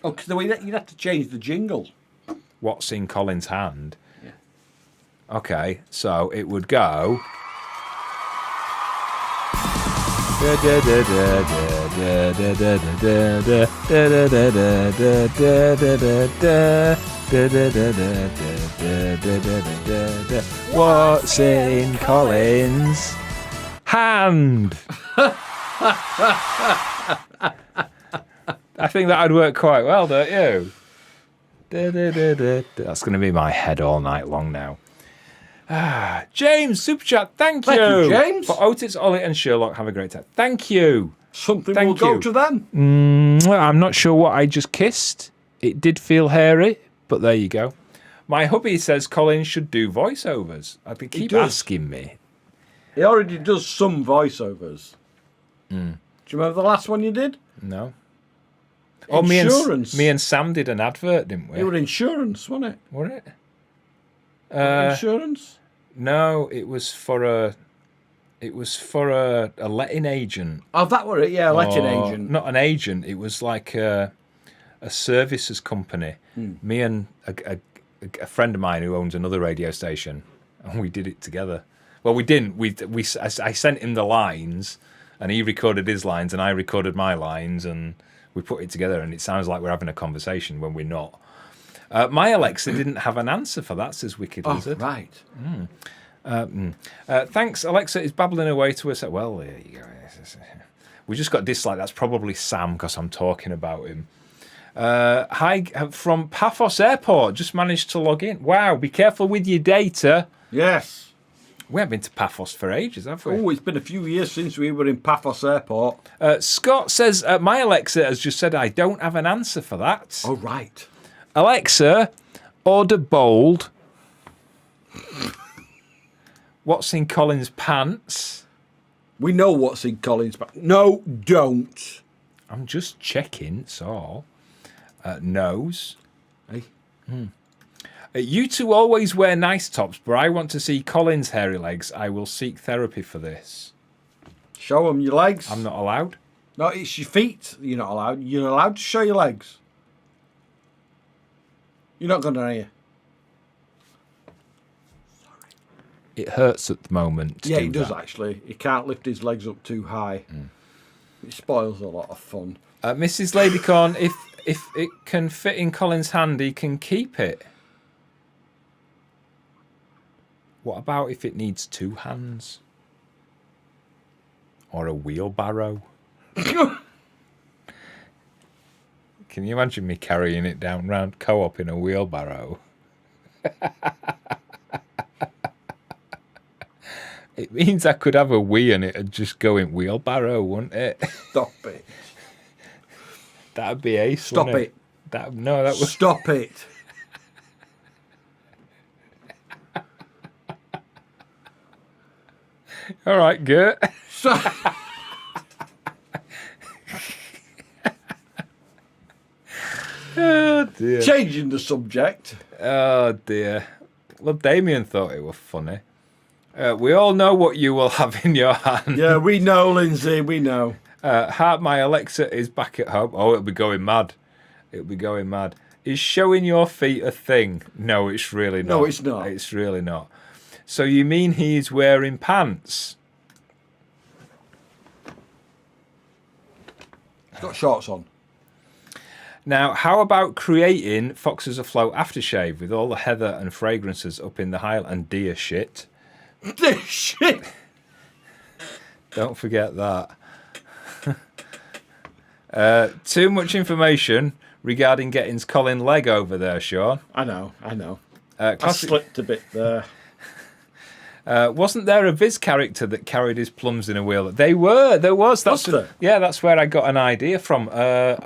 Oh, because you'd have to change the jingle. What's in Colin's hand? Yeah. Okay, so it would go. What's in Colin's hand? I think that would work quite well, don't you? That's going to be my head all night long now. James, super chat, thank you. Thank you, James. For Otis, Ollie, and Sherlock, have a great time. Thank you. Something Thank will go you. to them. I'm not sure what I just kissed. It did feel hairy, but there you go. My hubby says Colin should do voiceovers. They keep asking me. He already does some voiceovers. Do you remember the last one you did? No. Insurance. Me and Sam did an advert, didn't we? It was insurance, wasn't it? Was it? Insurance? No, it was for a letting agent. Oh, that were it. Yeah, a letting Or- agent. Not an agent. It was like a services company. Me and a friend of mine who owns another radio station, and we did it together. Well, we didn't. I sent him the lines, and he recorded his lines, and I recorded my lines, and we put it together, and it sounds like we're having a conversation when we're not. My Alexa didn't have an answer for that, says Wicked Lizard. Right. Thanks, Alexa is babbling away to us. Well, there you go. We just got dislike. That's probably Sam because I'm talking about him. Hi, from Paphos Airport. Just managed to log in. Wow, be careful with your data. Yes. We haven't been to Paphos for ages, have we? Oh, it's been a few years since we were in Paphos Airport. Scott says, my Alexa has just said I don't have an answer for that. Oh, right. Alexa, order bold. What's in Colin's pants? We know what's in Colin's back. No, don't. I'm just checking, that's all. Nose. Hey. You two always wear nice tops, but I want to see Colin's hairy legs. I will seek therapy for this. Show them your legs. I'm not allowed. No, it's your feet. You're not allowed. You're allowed to show your legs. You're not going to, are you? It hurts at the moment. Yeah, he does actually. He can't lift his legs up too high. It spoils a lot of fun. Mrs. Ladycorn, if it can fit in Colin's hand, he can keep it. What about if it needs two hands? Or a wheelbarrow? Can you imagine me carrying it down round Co-op in a wheelbarrow? It means I could have a wee and it'd just go in wheelbarrow, wouldn't it? Stop it. That'd be ace. Stop wouldn't it. That was. Stop it. All right, Gert. So, Oh dear. changing the subject. Oh dear. Well, Damien thought it was funny. We all know what you will have in your hand. Yeah, we know, Lindsay. We know. My Alexa is back at home. Oh, it'll be going mad. It'll be going mad. Is showing your feet a thing? No, it's really not. No, it's not. It's really not. So you mean he's wearing pants? He's got shorts on. Now, how about creating Foxes Afloat aftershave with all the heather and fragrances up in the Highland and deer shit? This shit. Don't forget that. Too much information regarding getting Colin leg over there, Sean. I know. Uh, I slipped a bit there. Wasn't there a Viz character that carried his plums in a wheel? There was. Was there? Yeah, that's where I got an idea from. I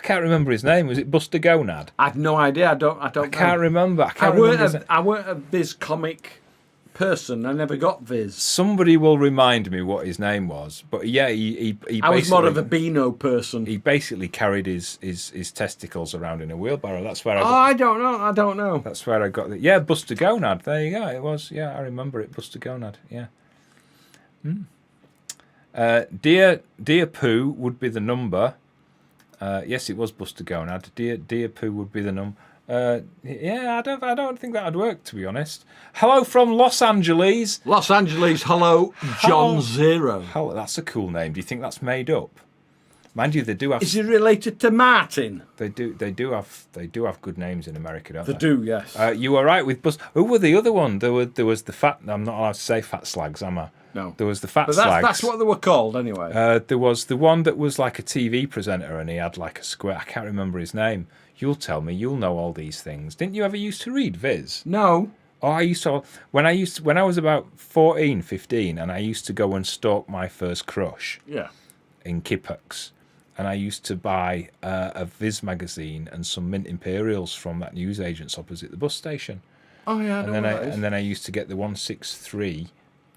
can't remember his name. Was it Buster Gonad? I had no idea. I don't know. Can't remember. I weren't a Viz comic person. I never got Viz. Somebody will remind me what his name was. But yeah, he I was more of a Beano person. He basically carried his testicles around in a wheelbarrow. That's where I don't know. That's where I got the... Yeah, Buster Gonad. There you go. It was. Yeah, I remember it. Buster Gonad. Yeah. Dear Pooh would be the number. Yes, it was Buster Gonad. Dear Pooh would be the number. Yeah, I don't think that'd work, to be honest. Hello from Los Angeles. Los Angeles, hello, John Zero. Hello, that's a cool name. Do you think that's made up? Mind you, they do have. Is he related to Martin? They do have good names in America, don't they? They do, yes. You were right with Bus. Who were the other one? There was the fat. I'm not allowed to say fat slags, am I? No. There was the fat But slags. that's what they were called, anyway. There was the one that was like a TV presenter, and he had like a square. I can't remember his name. You'll tell me. You'll know all these things. Didn't you ever used to read Viz? No. Oh, I used to when I was about 14, 15, and I used to go and stalk my first crush Yeah. in Kippox, and I used to buy a Viz magazine and some Mint Imperials from that newsagent's opposite the bus station. Oh yeah, And then I used to get the 163.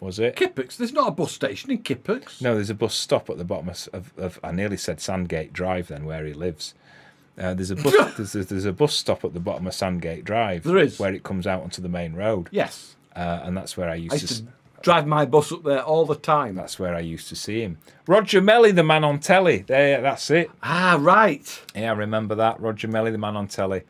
Was it? Kippox. There's not a bus station in Kippox. No, there's a bus stop at the bottom of I nearly said Sandgate Drive then, where he lives. There's a bus there's a bus stop at the bottom of Sandgate Drive. There is. Where it comes out onto the main road. Yes. And that's where I I used used to. to drive my bus up there all the time. That's where I used to see him. Roger Melly, the man on telly. There, that's it. Ah, right. Yeah, I remember that. Roger Melly, the man on telly.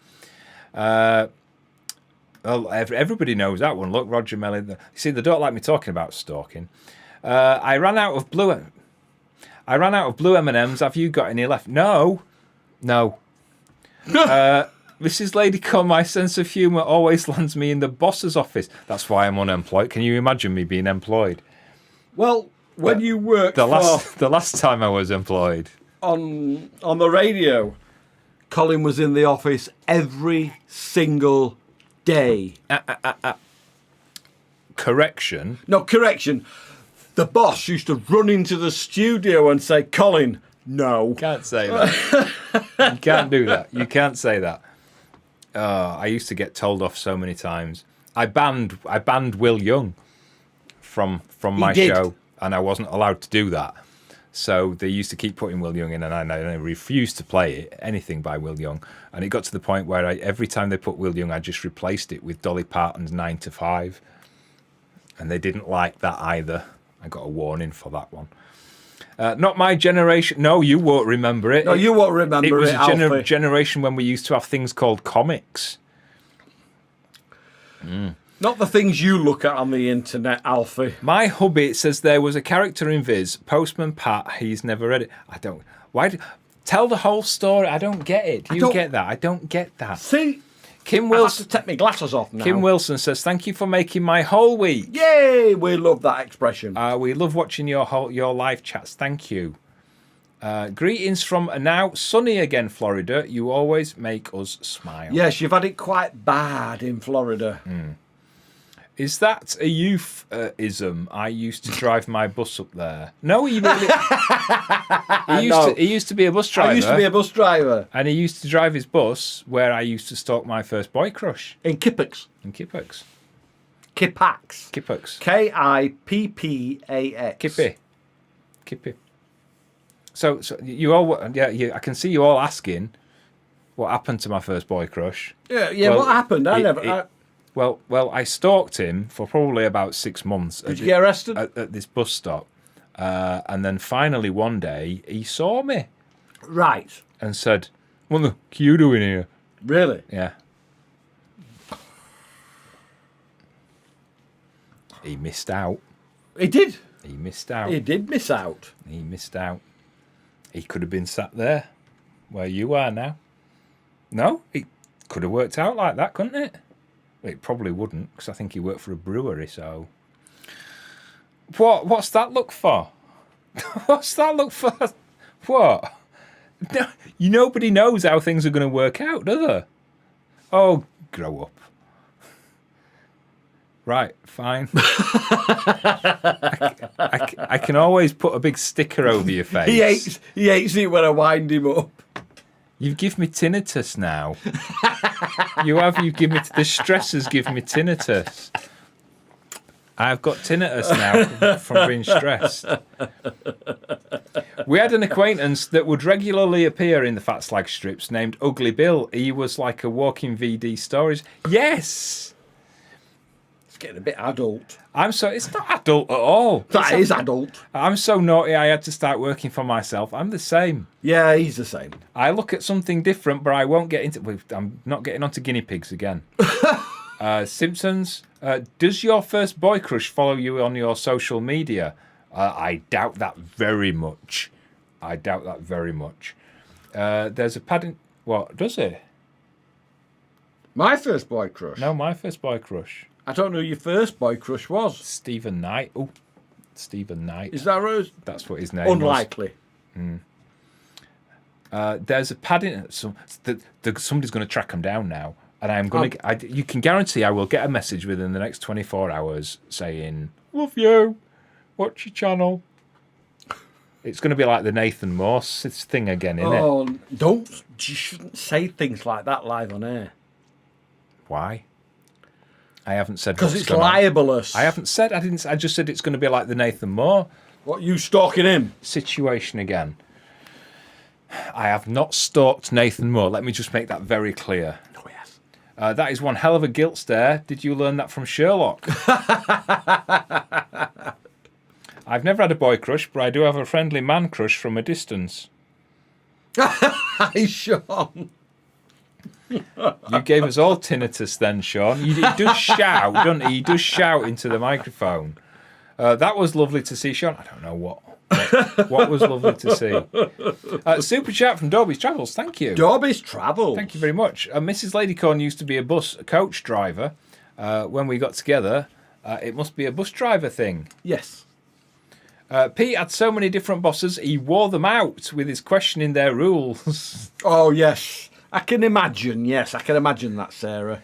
Well, everybody knows that one. Look, Roger Melly. You see, they don't like me talking about stalking. I ran out of blue M&Ms. Have you got any left? No. Mrs. Ladycombe, my sense of humour always lands me in the boss's office. That's why I'm unemployed. Can you imagine me being employed? Well, when you worked The last time I was employed. on the radio, Colin was in the office every single day. Correction. No, correction. The boss used to run into the studio and say, Colin, no. Can't say that. You can't do that. You can't say that. I used to get told off so many times. I banned Will Young from my show, and I wasn't allowed to do that. So they used to keep putting Will Young in, and I refused to play anything by Will Young. And it got to the point where every time they put Will Young, I just replaced it with Dolly Parton's 9 to 5. And they didn't like that either. I got a warning for that one. Not my generation. No, you won't remember it. No, you won't remember it. It was a Alfie. generation when we used to have things called comics. Not the things you look at on the internet, Alfie. My hubby says there was a character in Viz, Postman Pat. He's never read it. I don't. Tell the whole story? I don't get it. Do you get that? I don't get that. See, Kim I have Wilson. to take my glasses off now. Kim Wilson says, "Thank you for making my whole week. Yay, we love that expression. We love watching your live chats. Thank you. Greetings from now sunny again, Florida. You always make us smile." Yes, you've had it quite bad in Florida. Is that a euphemism? I used to drive my bus up there. No, he really. He used to be a bus driver. I used to be a bus driver. And he used to drive his bus where I used to stalk my first boy crush. In Kippox. In Kippox. Kippax. Kippox. Kippax. Kippy. So you all, yeah, I can see you all asking what happened to my first boy crush. Yeah. Well, what happened? Well, I stalked him for probably about 6 months. Did you get arrested? At this bus stop. And then finally one day he saw me Right. and said, "What the are you doing here?" Really? Yeah. He missed out. He did. He missed out. He did miss out. He missed out. He could have been sat there where you are now. No, it could have worked out like that, couldn't it? It probably wouldn't, because I think he worked for a brewery, so... What's that look for? What's that look for? What? No, nobody knows how things are going to work out, do they? Oh, grow up. Right, fine. I can always put a big sticker over your face. He hates it when I wind him up. You've given me tinnitus now. You've given me... The stress has given me tinnitus. I've got tinnitus now from being stressed. We had an acquaintance that would regularly appear in the Fat Slag strips named Ugly Bill. He was like a walking VD stories. Yes! It's getting a bit adult. It's not adult at all. That is adult. I'm so naughty I had to start working for myself. I'm the same. Yeah, he's the same. I look at something different, but I won't get into... I'm not getting onto guinea pigs again. Simpsons, does your first boy crush follow you on your social media? I doubt that very much. There's a padding... What, does it? My first boy crush? No, my first boy crush. I don't know who your first boy crush was. Stephen Knight. Oh, Stephen Knight. Is that right? That's what his name Unlikely. was. There's a padding... Somebody's going to track him down now. And I'm going to. You can guarantee I will get a message within the next 24 hours saying, "Love you. Watch your channel." It's going to be like the Nathan Morse thing again, isn't it? Oh, don't. You shouldn't say things like that live on air. Why? I haven't said Because what's it's going on. libelous. I haven't said. I didn't. I just said it's going to be like the Nathan Moore What, you stalking him? situation again. I have not stalked Nathan Moore. Let me just make that very clear. Oh, yes. That is one hell of a guilt stare. Did you learn that from Sherlock? I've never had a boy crush, but I do have a friendly man crush from a distance. Hi, Sean. You gave us all tinnitus then, Sean. He does shout, doesn't he? He does shout into the microphone. That was lovely to see, Sean. I don't know what. What was lovely to see. Super chat from Dorby's Travels. Thank you. Dorby's Travels. Thank you very much. Mrs. Ladycorn used to be a coach driver. When we got together, it must be a bus driver thing. Yes. Pete had so many different bosses, he wore them out with his questioning their rules. Oh, yes. I can imagine. Yes, I can imagine that, Sarah.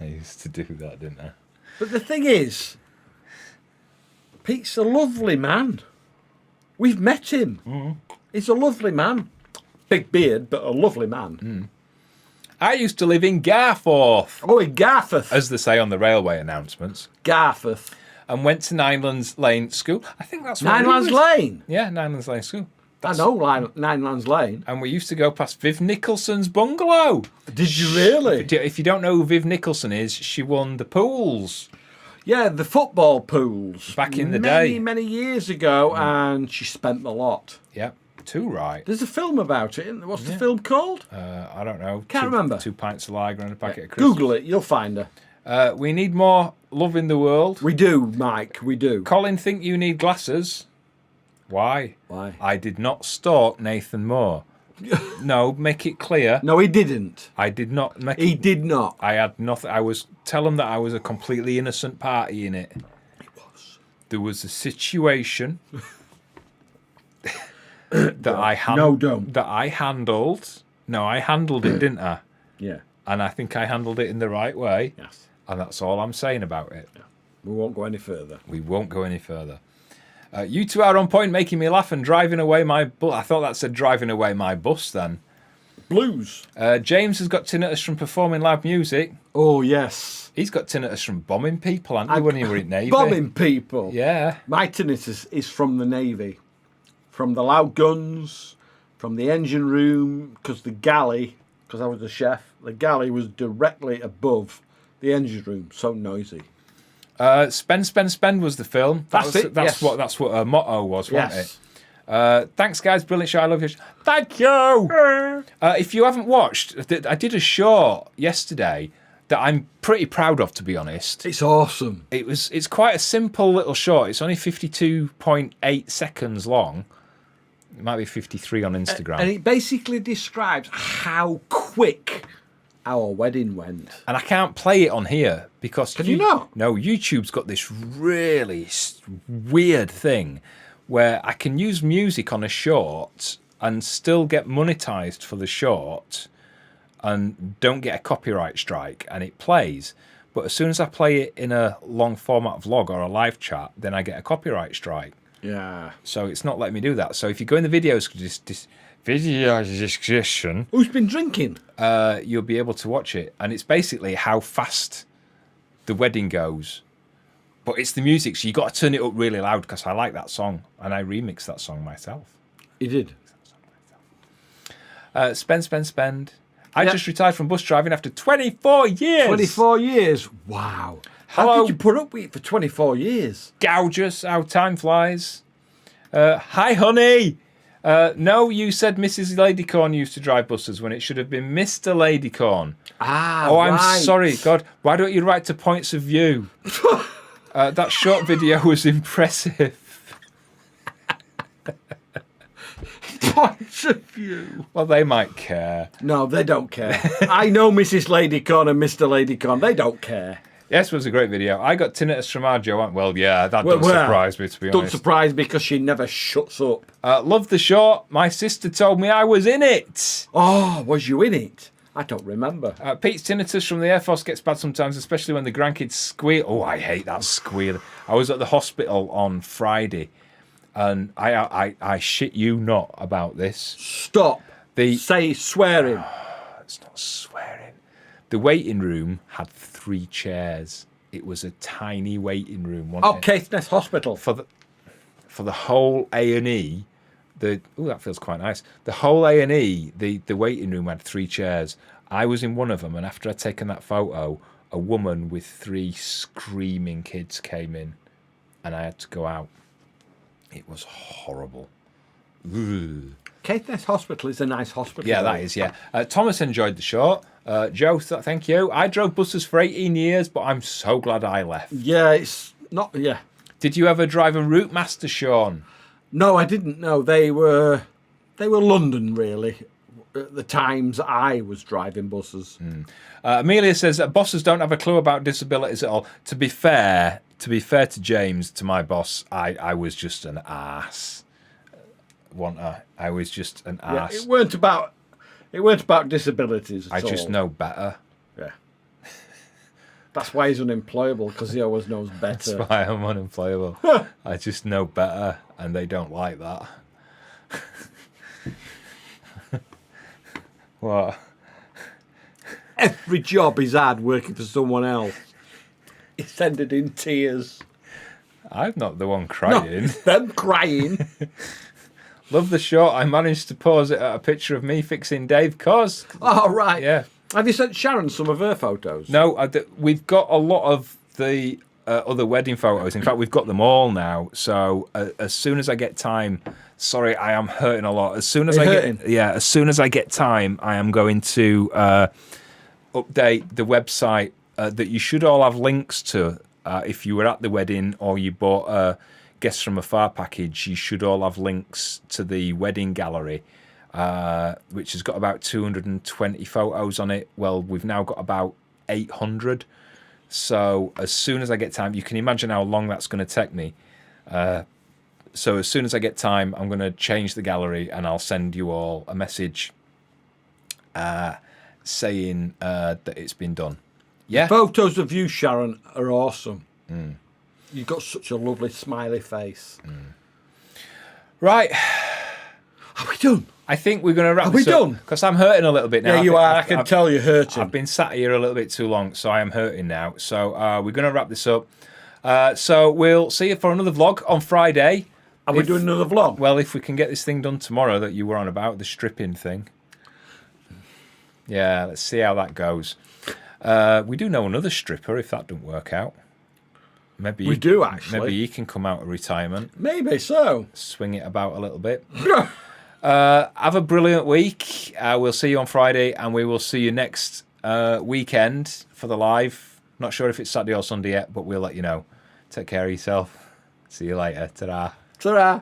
I used to do that, didn't I? But the thing is, Pete's a lovely man. We've met him. Mm. He's a lovely man. Big beard, but a lovely man. Mm. I used to live in Garforth. Oh, in Garforth. As they say on the railway announcements. Garforth. And went to Ninelands Lane School. I think that's what Ninelands Lane? Yeah, Ninelands Lane School. I know Ninelands Lane. And we used to go past Viv Nicholson's bungalow. Did you really? If you don't know who Viv Nicholson is, she won the pools. Yeah, the football pools. Back in the day. Many years ago, and she spent the lot. Yep, too right. There's a film about it. What's the film called? I don't know. Can't remember. 2 pints of lager and a packet of crisps. Google it, you'll find her. We need more love in the world. We do, Mike, we do. Colin, think you need glasses. Why? Why? I did not stalk Nathan Moore. No, make it clear. No, he didn't. I did not make He it. did not. I had nothing. Tell him that I was a completely innocent party in it. It was. There was a situation that I that I handled. No, I handled it, didn't I? Yeah. And I think I handled it in the right way. Yes. And that's all I'm saying about it. Yeah. We won't go any further. We won't go any further. You two are on point, making me laugh and driving away my bus. I thought that said driving away my bus then. Blues. James has got tinnitus from performing loud music. Oh, yes. He's got tinnitus from bombing people, hasn't he, when he were in Navy? Bombing people. Yeah. My tinnitus is from the Navy. From the loud guns, from the engine room, because the galley, because I was a chef, the galley was directly above the engine room. So noisy. Spend, spend, spend was the film. That's what her motto was, wasn't Yes. it? Thanks, guys. Brilliant show. I love you. Thank you. If you haven't watched, I did a short yesterday that I'm pretty proud of, to be honest. It's awesome. It's quite a simple little short. It's only 52.8 seconds long. It might be 53 on Instagram. And it basically describes how quick our wedding went. And I can't play it on here because... Can you not? No, YouTube's got this really weird thing where I can use music on a short and still get monetized for the short and don't get a copyright strike, and it plays. But as soon as I play it in a long format vlog or a live chat, then I get a copyright strike. Yeah. So it's not letting me do that. So if you go in the videos video description, Who's been drinking? you'll be able to watch it, and it's basically how fast the wedding goes. But it's the music, so you got to turn it up really loud because I like that song, and I remixed that song myself. He did. Spend. I just retired from bus driving after 24 years. 24 years. Wow. How Hello. did you put up with it for 24 years? Gouge us, how time flies. Hi, honey. No, you said Mrs. Ladycorn used to drive buses when it should have been Mr. Ladycorn. Ah, Oh, I'm right. sorry. God, why don't you write to points of view? That short video was impressive. Points of view. Well, they might care. No, they don't care. I know Mrs. Ladycorn and Mr. Ladycorn. They don't care. Yes, it was a great video. I got tinnitus from our Joe. Well, yeah, that doesn't surprise me, to be Don't honest. surprise because she never shuts up. Love the short. My sister told me I was in it. Oh, was you in it? I don't remember. Pete's tinnitus from the Air Force gets bad sometimes, especially when the grandkids squeal. Oh, I hate that squeal. I was at the hospital on Friday, and I shit you not about this. Stop. Say swearing. It's not swearing. The waiting room had 3 chairs. It was a tiny waiting room. Caithness Hospital. For the whole A&E, that feels quite nice. The whole A&E, the waiting room had 3 chairs. I was in one of them, and after I'd taken that photo, a woman with 3 screaming kids came in, and I had to go out. It was horrible. Ugh. Caithness Hospital is a nice hospital. Yeah, that is, yeah. Thomas enjoyed the short. Joe, thank you. I drove buses for 18 years, but I'm so glad I left. Yeah, it's not, yeah. Did you ever drive a Route Master, Sean? No, I didn't know. They were London, really, at the times I was driving buses. Amelia says that bosses don't have a clue about disabilities at all. To be fair to James, to my boss, I was just an ass. I was just an ass. Yeah, it weren't about disabilities at all. I just know better. Yeah. That's why he's unemployable, because he always knows better. That's why I'm unemployable. I just know better, and they don't like that. What? Every job he's had working for someone else, it's ended in tears. I'm not the one crying. No, them crying. Love the shot. I managed to pause it at a picture of me fixing Dave Cos. Oh, right. Yeah. Have you sent Sharon some of her photos? No, we've got a lot of the other wedding photos. In fact, we've got them all now. So as soon as I get time, sorry, I am hurting a lot. As soon as as soon as I get time, I am going to update the website that you should all have links to. If you were at the wedding or you bought a Guests from Afar package, you should all have links to the wedding gallery, which has got about 220 photos on it. Well, we've now got about 800. So as soon as I get time, you can imagine how long that's going to take me. So as soon as I get time, I'm going to change the gallery and I'll send you all a message saying that it's been done. Yeah. Photos of you, Sharon, are awesome. You've got such a lovely smiley face. Right. Are we done? I think we're going to wrap this up. Are we done? Because I'm hurting a little bit now. Yeah, you are. I can tell you're hurting. I've been sat here a little bit too long, so I am hurting now. So we're going to wrap this up. So we'll see you for another vlog on Friday. Are we doing another vlog? Well, if we can get this thing done tomorrow that you were on about, the stripping thing. Yeah, let's see how that goes. We do know another stripper if that doesn't work out. Maybe we do, actually. Maybe he can come out of retirement. Maybe so. Swing it about a little bit. Have a brilliant week. We'll see you on Friday, and we will see you next weekend for the live. Not sure if it's Saturday or Sunday yet, but we'll let you know. Take care of yourself. See you later. Ta-ra. Ta-ra.